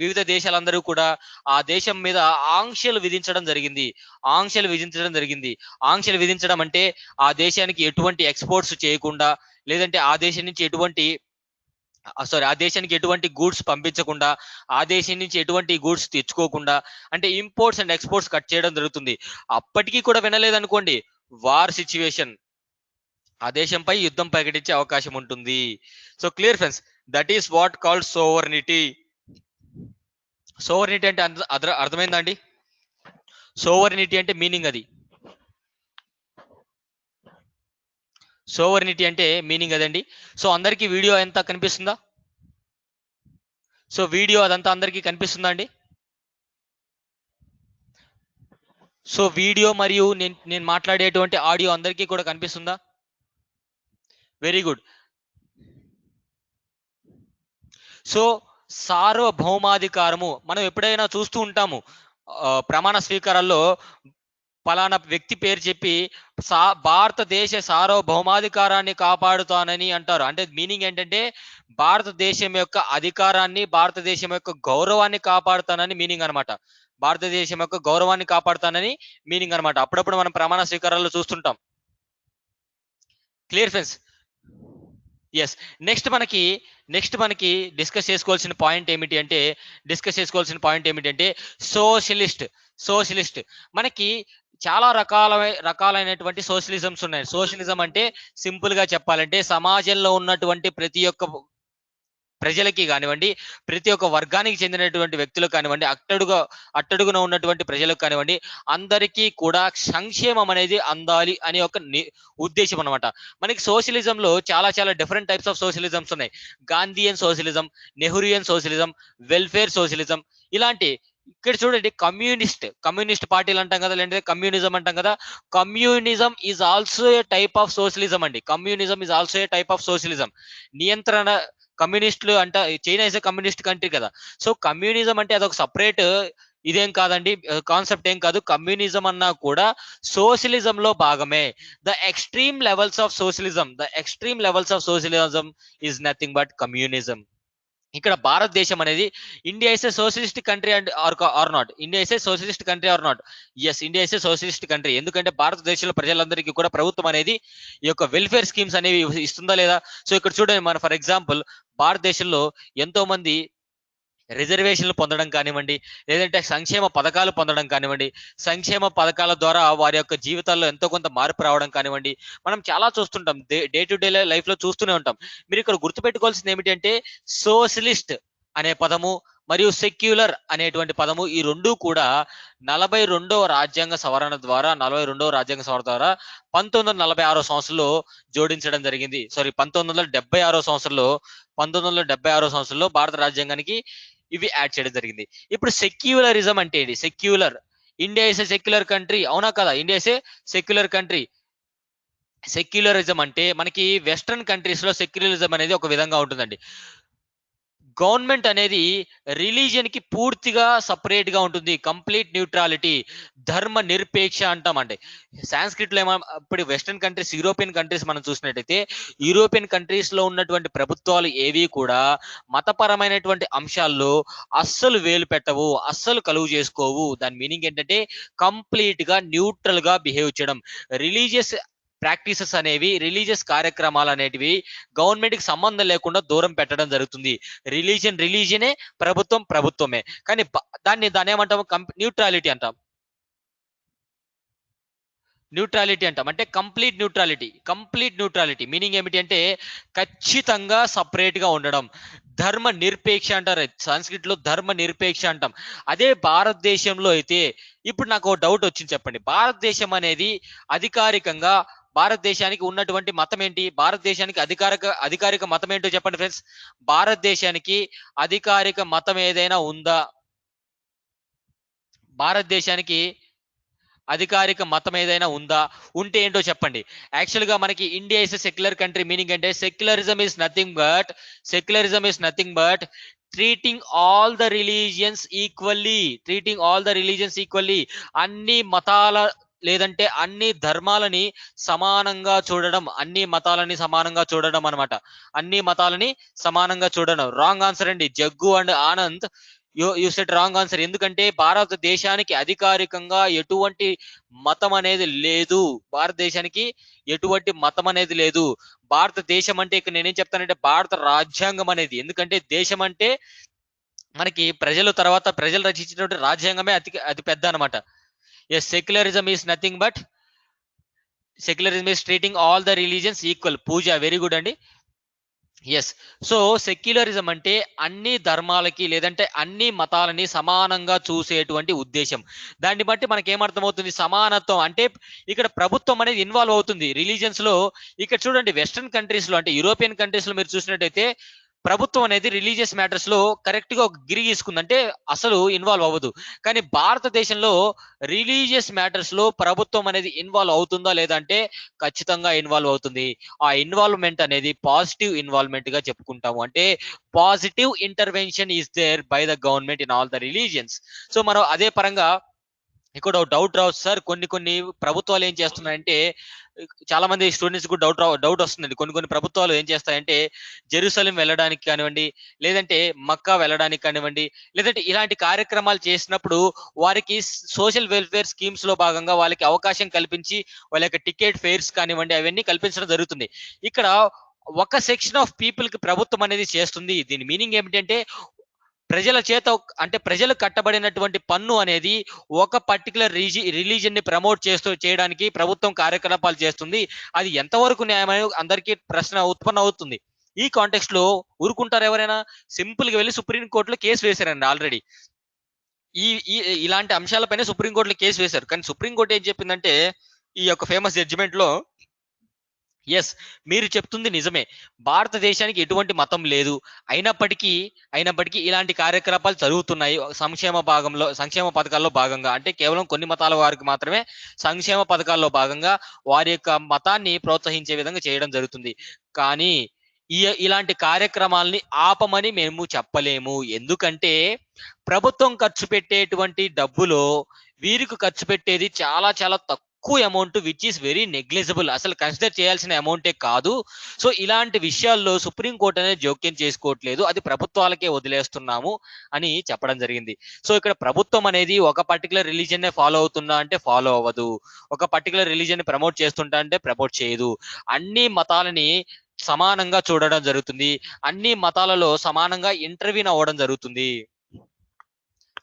వివిధ దేశాలందరూ కూడా ఆ దేశం మీద ఆంక్షలు విధించడం జరిగింది. ఆంక్షలు విధించడం అంటే ఆ దేశానికి ఎటువంటి ఎక్స్పోర్ట్స్ చేయకుండా, లేదంటే ఆ దేశం నుంచి ఎటువంటి గూడ్స్ పంపించకుండా, ఆ దేశం నుంచి ఎటువంటి గూడ్స్ తెచ్చుకోకుండా, అంటే ఇంపోర్ట్స్ అండ్ ఎక్స్పోర్ట్స్ కట్ చేయడం జరుగుతుంది. అప్పటికీ కూడా వినలేదనుకోండి, వార్ సిచ్యువేషన్, ఆ దేశంపై యుద్ధం ప్రకటించే అవకాశం ఉంటుంది. So clear friends, that is what called sovereignty. Sovereignty అంటే అర్థమైందా అండి? సోవర్నిటీ అంటే మీనింగ్ అది. సోవర్నిటీ అంటే మీనింగ్ అదండి. సో అందరికీ వీడియో ఎంత కనిపిస్తుందా? సో వీడియో అదంతా అందరికీ కనిపిస్తుందా అండి? సో వీడియో మరియు నేను మాట్లాడేటువంటి ఆడియో అందరికీ కూడా కనిపిస్తుందా? Very good. సో సార్వభౌమాధికారము మనం ఎప్పుడైనా చూస్తూ ఉంటాము, ప్రమాణ స్వీకారాల్లో పలానా వ్యక్తి పేరు చెప్పి భారతదేశ సార్వభౌమాధికారాన్ని కాపాడుతానని అంటారు. అంటే మీనింగ్ ఏంటంటే భారతదేశం యొక్క అధికారాన్ని, భారతదేశం యొక్క గౌరవాన్ని కాపాడుతానని మీనింగ్ అనమాట. భారతదేశం యొక్క గౌరవాన్ని కాపాడుతానని మీనింగ్ అనమాట. అప్పుడప్పుడు మనం ప్రమాణ స్వీకారాల్లో చూస్తుంటాం. Clear friends? ఎస్. నెక్స్ట్ మనకి డిస్కస్ చేసుకోవాల్సిన పాయింట్ ఏమిటి అంటే సోషలిస్ట్. మనకి చాలా రకాలైనటువంటి సోషలిజమ్స్ ఉన్నాయి. సోషలిజం అంటే సింపుల్ గా చెప్పాలంటే సమాజంలో ఉన్నటువంటి ప్రతి ఒక్క ప్రజలకి కానివ్వండి, ప్రతి ఒక్క వర్గానికి చెందినటువంటి వ్యక్తులకు కానివ్వండి, అట్టడుగున ఉన్నటువంటి ప్రజలకు కానివ్వండి, అందరికీ కూడా సంక్షేమం అనేది అందాలి అనే ఒక ఉద్దేశం అనమాట. మనకి సోషలిజంలో చాలా డిఫరెంట్ టైప్స్ ఆఫ్ సోషలిజమ్స్ ఉన్నాయి. Gandhian socialism, Nehruvian socialism, welfare socialism, ఇలాంటి. ఇక్కడ చూడండి, కమ్యూనిస్ట్ పార్టీలు అంటాం కదా, లేదంటే కమ్యూనిజం అంటాం కదా. Communism is also a type of socialism అండి. Communism is also a type of socialism. నియంత్రణ కమ్యూనిస్టులు అంటే, China is a communist country కదా. సో కమ్యూనిజం అంటే అదొక సపరేట్ ఇదేం కాదండి, కాన్సెప్ట్ ఏం కాదు. కమ్యూనిజం అన్నా కూడా సోషలిజం లో భాగమే. The extreme levels of socialism is nothing but communism. ఇక్కడ భారతదేశం అనేది India is a socialist country and or not? India is a socialist country or not? Yes, India is a socialist country. ఎందుకంటే భారతదేశంలో ప్రజలందరికీ కూడా ప్రభుత్వం అనేది ఈ యొక్క వెల్ఫేర్ స్కీమ్స్ అనేవి ఇస్తుందా లేదా? సో ఇక్కడ చూడండి, మన ఫర్ ఎగ్జాంపుల్ భారతదేశంలో ఎంతో మంది రిజర్వేషన్లు పొందడం కానివ్వండి, లేదంటే సంక్షేమ పథకాలు పొందడం కానివ్వండి, సంక్షేమ పథకాల ద్వారా వారి యొక్క జీవితాల్లో ఎంతో కొంత మార్పు రావడం కానివ్వండి, మనం చాలా చూస్తుంటాం. డే టు డే లైఫ్‌లో చూస్తూనే ఉంటాం. మీరిక్కడ గుర్తుపెట్టుకోవాల్సింది ఏమిటంటే సోషలిస్ట్ అనే పదము మరియు సెక్యులర్ అనేటువంటి పదము ఈ 2 కూడా 42వ రాజ్యాంగ సవరణ ద్వారా 42వ రాజ్యాంగ సవరణ ద్వారా 1946 సంవత్సరంలో జోడించడం జరిగింది. సారీ 1976 సంవత్సరంలో భారత రాజ్యాంగానికి ఇవి యాడ్ చేయడం జరిగింది. ఇప్పుడు సెక్యులరిజం అంటే ఏంటి? India is a secular country, అవునా కదా? India is a secular country. Secularism అంటే మనకి వెస్టర్న్ కంట్రీస్ లో సెక్యులరిజం అనేది ఒక విధంగా ఉంటుందండి. గవర్నమెంట్ అనేది రిలీజియన్ కి పూర్తిగా సపరేట్ గా ఉంటుంది. కంప్లీట్ న్యూట్రాలిటీ, ధర్మ నిరపేక్ష అంటామండి. సాంస్క్రిట్ లో ఇప్పుడు వెస్టర్న్ కంట్రీస్, యూరోపియన్ కంట్రీస్ మనం చూసినట్టయితే, యూరోపియన్ కంట్రీస్ లో ఉన్నటువంటి ప్రభుత్వాలు ఏవి కూడా మతపరమైనటువంటి అంశాల్లో అస్సలు వేలు పెట్టవు, అస్సలు కలుగు చేసుకోవు. దాని మీనింగ్ ఏంటంటే కంప్లీట్ గా న్యూట్రల్ గా బిహేవ్ చేయడం. రిలీజియస్ ప్రాక్టీసెస్ అనేవి, రిలీజియస్ కార్యక్రమాలు అనేటివి గవర్నమెంట్ కి సంబంధం లేకుండా దూరం పెట్టడం జరుగుతుంది. రిలీజియనే, ప్రభుత్వం ప్రభుత్వమే. కానీ దాన్ని ఏమంటాము? న్యూట్రాలిటీ అంటాం. న్యూట్రాలిటీ అంటాం. అంటే కంప్లీట్ న్యూట్రాలిటీ మీనింగ్ ఏమిటి అంటే ఖచ్చితంగా సపరేట్ గా ఉండడం. ధర్మ నిరపేక్ష అంటారు. సంస్కృతిలో ధర్మ నిరపేక్ష అంటాం. అదే భారతదేశంలో అయితే, ఇప్పుడు నాకు డౌట్ వచ్చింది, చెప్పండి. భారతదేశం అనేది అధికారికంగా భారతదేశానికి ఉన్నటువంటి మతం ఏంటి? భారతదేశానికి అధికారిక మతం ఏంటో చెప్పండి ఫ్రెండ్స్. భారతదేశానికి అధికారిక మతం ఏదైనా ఉందా? భారతదేశానికి అధికారిక మతం ఏదైనా ఉందా? ఉంటే ఏంటో చెప్పండి. యాక్చువల్ గా మనకి India is secular country meaning అంటే secularism is nothing but treating all the religions equally. అన్ని మతాల లేదంటే అన్ని ధర్మాలని సమానంగా చూడడం. అన్ని మతాలని సమానంగా చూడడం అనమాట. అన్ని మతాలని సమానంగా చూడడం. రాంగ్ ఆన్సర్ అండి. Jaggu and Anand, you said wrong answer. ఎందుకంటే భారతదేశానికి అధికారికంగా ఎటువంటి మతం అనేది లేదు. భారతదేశానికి ఎటువంటి మతం అనేది లేదు. భారతదేశం అంటే ఇక్కడ నేనేం చెప్తానంటే భారత రాజ్యాంగం అనేది. ఎందుకంటే దేశం అంటే మనకి ప్రజలు రచించినటువంటి రాజ్యాంగమే అతి పెద్ద అనమాట. Yes, secularism is treating all the religions equal. Pooja, very good అండి. ఎస్. సో సెక్యులరిజం అంటే అన్ని ధర్మాలకి లేదంటే అన్ని మతాలని సమానంగా చూసేటువంటి ఉద్దేశం. దాన్ని బట్టి మనకి ఏమర్థమవుతుంది? సమానత్వం అంటే ఇక్కడ ప్రభుత్వం అనేది ఇన్వాల్వ్ అవుతుంది రిలీజియన్స్ లో. ఇక్కడ చూడండి, వెస్టర్న్ కంట్రీస్ లో అంటే యూరోపియన్ కంట్రీస్ లో మీరు చూసినట్టయితే ప్రభుత్వం అనేది రిలీజియస్ మ్యాటర్స్ లో కరెక్ట్ గా ఒక గిరి గీసుకుంది, అంటే అసలు ఇన్వాల్వ్ అవ్వదు. కానీ భారతదేశంలో రిలీజియస్ మ్యాటర్స్ లో ప్రభుత్వం అనేది ఇన్వాల్వ్ అవుతుందా లేదా అంటే ఖచ్చితంగా ఇన్వాల్వ్ అవుతుంది. ఆ ఇన్వాల్వ్మెంట్ అనేది పాజిటివ్ ఇన్వాల్వ్మెంట్ గా చెప్పుకుంటాము. అంటే positive intervention is there by the government in all the religions. So మనం అదే పరంగా ఇక్కడ డౌట్ రావచ్చు సార్, కొన్ని ప్రభుత్వాలు ఏం చేస్తున్నాయంటే, చాలా మంది స్టూడెంట్స్ కూడా డౌట్ వస్తుందండి. కొన్ని ప్రభుత్వాలు ఏం చేస్తాయంటే జెరూసలేం వెళ్ళడానికి కానివ్వండి, లేదంటే మక్కా వెళ్ళడానికి కానివ్వండి, లేదంటే ఇలాంటి కార్యక్రమాలు చేసినప్పుడు వారికి సోషల్ వెల్ఫేర్ స్కీమ్స్ లో భాగంగా వాళ్ళకి అవకాశం కల్పించి వాళ్ళ యొక్క టికెట్ ఫేర్స్ కానివ్వండి అవన్నీ కల్పించడం జరుగుతుంది. ఇక్కడ ఒక సెక్షన్ ఆఫ్ పీపుల్ కి ప్రభుత్వం అనేది చేస్తుంది. దీని మీనింగ్ ఏమిటంటే ప్రజల చేత అంటే ప్రజలు కట్టబడినటువంటి పన్ను అనేది ఒక పర్టికులర్ రిలీజియన్ ని ప్రమోట్ చేయడానికి ప్రభుత్వం కార్యకలాపాలు చేస్తుంది. అది ఎంతవరకు న్యాయమని అందరికీ ప్రశ్న ఉత్పన్నం అవుతుంది. ఈ కాంటెక్స్ట్ లో ఊరుకుంటారు ఎవరైనా? సింపుల్ గా వెళ్ళి సుప్రీంకోర్టులో కేసు వేశారండి ఆల్రెడీ. ఈ ఇలాంటి అంశాలపైన సుప్రీంకోర్టులో కేసు వేశారు. కానీ సుప్రీంకోర్టు ఏం చెప్పిందంటే ఈ యొక్క ఫేమస్ జడ్జిమెంట్ లో, ఎస్, మీరు చెప్తుంది నిజమే, భారతదేశానికి ఎటువంటి మతం లేదు, అయినప్పటికీ ఇలాంటి కార్యకలాపాలు జరుగుతున్నాయి సంక్షేమ పథకాల్లో భాగంగా. అంటే కేవలం కొన్ని మతాల వారికి మాత్రమే సంక్షేమ పథకాల్లో భాగంగా వారి యొక్క మతాన్ని ప్రోత్సహించే విధంగా చేయడం జరుగుతుంది. కానీ ఇలాంటి కార్యక్రమాలని ఆపమని మేము చెప్పలేము. ఎందుకంటే ప్రభుత్వం ఖర్చు పెట్టేటువంటి డబ్బులో వీరికి ఖర్చు పెట్టేది చాలా చాలా తక్కువ amount, which is very negligible. అసలు కన్సిడర్ చేయాల్సిన అమౌంటే కాదు. సో ఇలాంటి విషయాల్లో సుప్రీంకోర్టు అనేది జోక్యం చేసుకోవట్లేదు, అది ప్రభుత్వాలకే వదిలేస్తున్నాము అని చెప్పడం జరిగింది. సో ఇక్కడ ప్రభుత్వం అనేది ఒక పర్టికులర్ రిలీజియన్ నే ఫాలో అవుతుందా అంటే ఫాలో అవ్వదు. ఒక పర్టికులర్ రిలీజియన్ ని ప్రమోట్ చేస్తుంటా అంటే ప్రమోట్ చేయదు. అన్ని మతాలని సమానంగా చూడడం జరుగుతుంది. అన్ని మతాలలో సమానంగా ఇంటర్వ్యూన్ అవ్వడం జరుగుతుంది.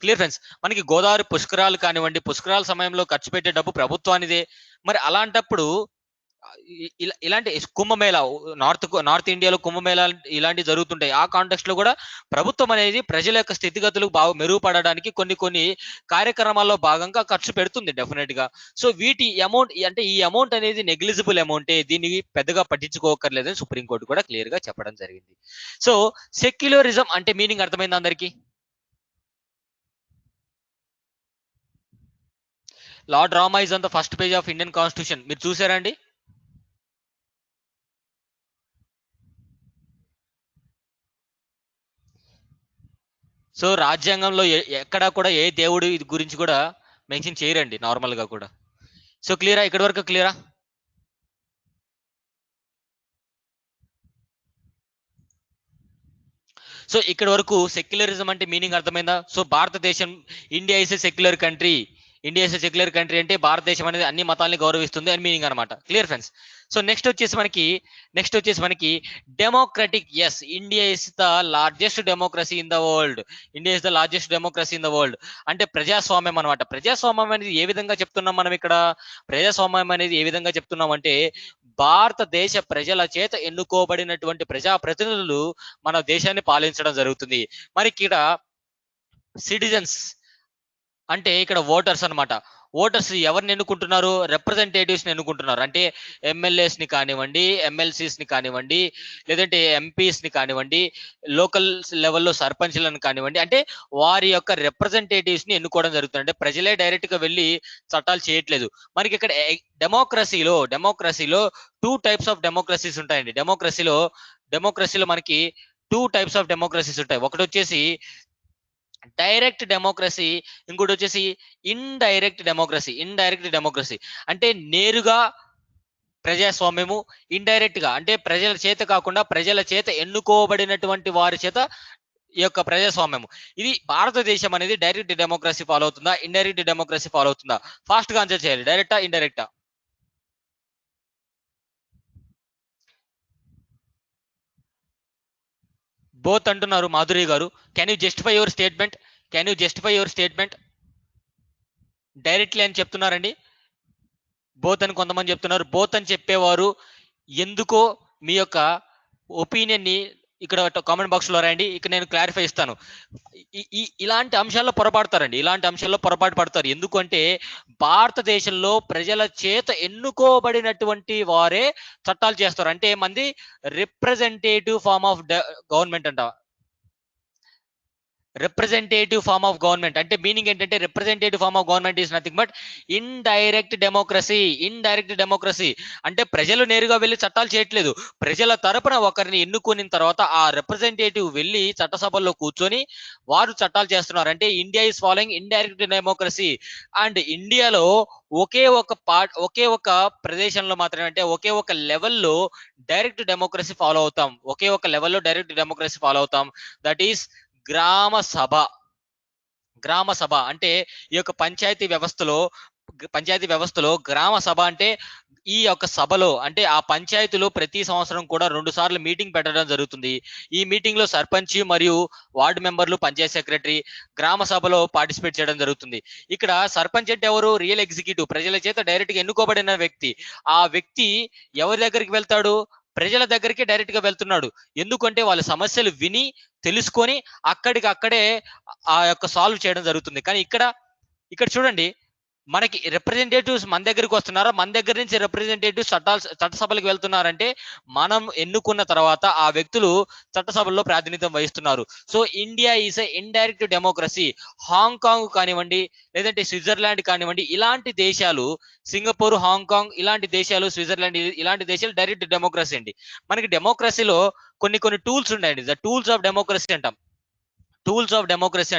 Clear friends. మనకి గోదావరి పుష్కరాలు కానివ్వండి, పుష్కరాల సమయంలో ఖర్చు పెట్టే డబ్బు ప్రభుత్వానిదే. మరి అలాంటప్పుడు ఇలాంటి కుంభమేళా, నార్త్ ఇండియాలో కుంభమేళా ఇలాంటివి జరుగుతుంటాయి. ఆ కాంటెక్స్ట్ లో కూడా ప్రభుత్వం అనేది ప్రజల యొక్క స్థితిగతులు బాగా మెరుగుపడడానికి కొన్ని కొన్ని కార్యక్రమాల్లో భాగంగా ఖర్చు పెడుతుంది డెఫినెట్ గా. సో వీటి అమౌంట్ అంటే ఈ అమౌంట్ అనేది నెగ్లిజిబుల్ అమౌంటే, దీన్ని పెద్దగా పట్టించుకోకర్లేదని సుప్రీంకోర్టు కూడా క్లియర్ గా చెప్పడం జరిగింది. సో సెక్యులరిజం అంటే మీనింగ్ అర్థమైంది అందరికీ? Lord Rama is on the first page of Indian constitution. మీరు చూసారా అండి? సో రాజ్యాంగంలో ఎక్కడా కూడా ఏ దేవుడి గురించి కూడా మెన్షన్ చేయరండి నార్మల్ గా కూడా. సో క్లియరా? ఇక్కడి వరకు క్లియరా? సో ఇక్కడ వరకు సెక్యులరిజం అంటే మీనింగ్ అర్థమైందా? సో భారతదేశం, India is a secular country. India is a secular country అంటే భారతదేశం అనేది అన్ని మతాలని గౌరవిస్తుంది అని మీనింగ్ అనమాట. Clear friends? సో నెక్స్ట్ వచ్చేసి మనకి democratic. Yes, India is the largest democracy in the world. India is the largest democracy in the world. అంటే ప్రజాస్వామ్యం అనమాట. ప్రజాస్వామ్యం అనేది ఏ విధంగా చెప్తున్నాం మనం ఇక్కడ? ప్రజాస్వామ్యం అనేది ఏ విధంగా చెప్తున్నాం అంటే, భారతదేశ ప్రజల చేత ఎన్నుకోబడినటువంటి ప్రజాప్రతినిధులు మన దేశాన్ని పాలించడం జరుగుతుంది. మరి ఇక్కడ సిటిజన్స్ అంటే ఇక్కడ ఓటర్స్ అనమాట. ఓటర్స్ ఎవరిని ఎన్నుకుంటున్నారు? రిప్రజెంటేటివ్స్ ని ఎన్నుకుంటున్నారు. అంటే ఎమ్మెల్యేస్ ని కానివ్వండి, ఎమ్మెల్సీస్ ని కానివ్వండి, లేదంటే ఎంపీస్ ని కానివ్వండి, లోకల్ లెవెల్లో సర్పంచ్లను కానివ్వండి, అంటే వారి యొక్క రిప్రజెంటేటివ్స్ ని ఎన్నుకోవడం జరుగుతుంది. అంటే ప్రజలే డైరెక్ట్ గా వెళ్ళి చట్టాలు చేయట్లేదు. మనకి ఇక్కడ డెమోక్రసీలో టూ టైప్స్ ఆఫ్ డెమోక్రసీస్ ఉంటాయండి. డెమోక్రసీలో మనకి టూ టైప్స్ ఆఫ్ డెమోక్రసీస్ ఉంటాయి. ఒకటి వచ్చేసి డైరెక్ట్ డెమోక్రసీ, ఇంకోటి వచ్చేసి ఇండైరెక్ట్ డెమోక్రసీ అంటే నేరుగా ప్రజాస్వామ్యము, ఇండైరెక్ట్ గా అంటే ప్రజల చేత కాకుండా ప్రజల చేత ఎన్నుకోబడినటువంటి వారి చేత ఈ యొక్క ప్రజాస్వామ్యము. ఇది భారతదేశం అనేది డైరెక్ట్ డెమోక్రసీ ఫాలో అవుతుందా, ఇండైరెక్ట్ డెమోక్రసీ ఫాలో అవుతుందా? ఫాస్ట్ గా ఆన్సర్ చేయాలి. డైరెక్టా, ఇండైరెక్టా? బోత్ అంటున్నారు మాధురి గారు. Can you justify your statement? Directly అని చెప్తున్నారండి. బోత్ అని కొంతమంది చెప్తున్నారు. బోత్ అని చెప్పేవారు ఎందుకో మీ యొక్క ఒపీనియన్ ని ఇక్కడ కామెంట్ బాక్స్ లో రాయండి. ఇక్కడ నేను క్లారిఫై ఇస్తాను. ఇలాంటి అంశాల్లో పొరపాటు పడతారు. ఎందుకంటే భారతదేశంలో ప్రజల చేత ఎన్నుకోబడినటువంటి వారే చట్టాలు చేస్తారు. అంటే మంది రిప్రజెంటేటివ్ ఫార్మ్ ఆఫ్ గవర్నమెంట్ అంట. రిప్రజెంటేటివ్ ఫార్మ్ ఆఫ్ గవర్నమెంట్ అంటే మీనింగ్ ఏంటంటే, representative form of government is nothing but indirect democracy అంటే ప్రజలు నేరుగా వెళ్ళి చట్టాలు చేయట్లేదు. ప్రజల తరపున ఒకరిని ఎన్నుకున్న తర్వాత ఆ రిప్రజెంటేటివ్ వెళ్ళి చట్టసభల్లో కూర్చొని వారు చట్టాలు చేస్తున్నారు. అంటే India is following indirect democracy. And ఇండియాలో ఒకే ఒక ప్రదేశంలో మాత్రమే, అంటే ఒకే ఒక లెవెల్లో డైరెక్ట్ డెమోక్రసీ ఫాలో అవుతాం. దట్ ఈస్ గ్రామ సభ. అంటే ఈ యొక్క పంచాయతీ వ్యవస్థలో గ్రామ సభ అంటే ఈ యొక్క సభలో, అంటే ఆ పంచాయతీలో ప్రతి సంవత్సరం కూడా 2 సార్లు మీటింగ్ పెట్టడం జరుగుతుంది. ఈ మీటింగ్ లో సర్పంచ్ మరియు వార్డు మెంబర్లు, పంచాయత్ సెక్రటరీ గ్రామ సభలో పార్టిసిపేట్ చేయడం జరుగుతుంది. ఇక్కడ సర్పంచ్ అంటే ఎవరు? రియల్ ఎగ్జిక్యూటివ్, ప్రజల చేత డైరెక్ట్ గా ఎన్నుకోబడిన వ్యక్తి. ఆ వ్యక్తి ఎవరి దగ్గరికి వెళ్తాడు? ప్రజల దగ్గరికి డైరెక్ట్ గా వెళ్తున్నాడు. ఎందుకంటే వాళ్ళ సమస్యలు విని తెలుసుకొని అక్కడికక్కడే ఆ యొక్క సాల్వ్ చేయడం జరుగుతుంది. కానీ ఇక్కడ చూడండి, మనకి రిప్రజెంటేటివ్స్ మన దగ్గరికి వస్తున్నారా, మన దగ్గర నుంచి రిప్రజెంటేటివ్స్ చట్టసభలకు వెళ్తున్నారంటే మనం ఎన్నుకున్న తర్వాత ఆ వ్యక్తులు చట్టసభల్లో ప్రాతినిధ్యం వహిస్తున్నారు. So India is a indirect democracy. Hong Kong కానివ్వండి, లేదంటే స్విట్జర్లాండ్ కానివ్వండి, ఇలాంటి దేశాలు, సింగపూర్, హాంకాంగ్ ఇలాంటి దేశాలు, స్విట్జర్లాండ్ ఇలాంటి దేశాలు డైరెక్ట్ డెమోక్రసీ అండి. మనకి డెమోక్రసీలో కొన్ని టూల్స్ ఉన్నాయండి. ద టూల్స్ ఆఫ్ డెమోక్రసీ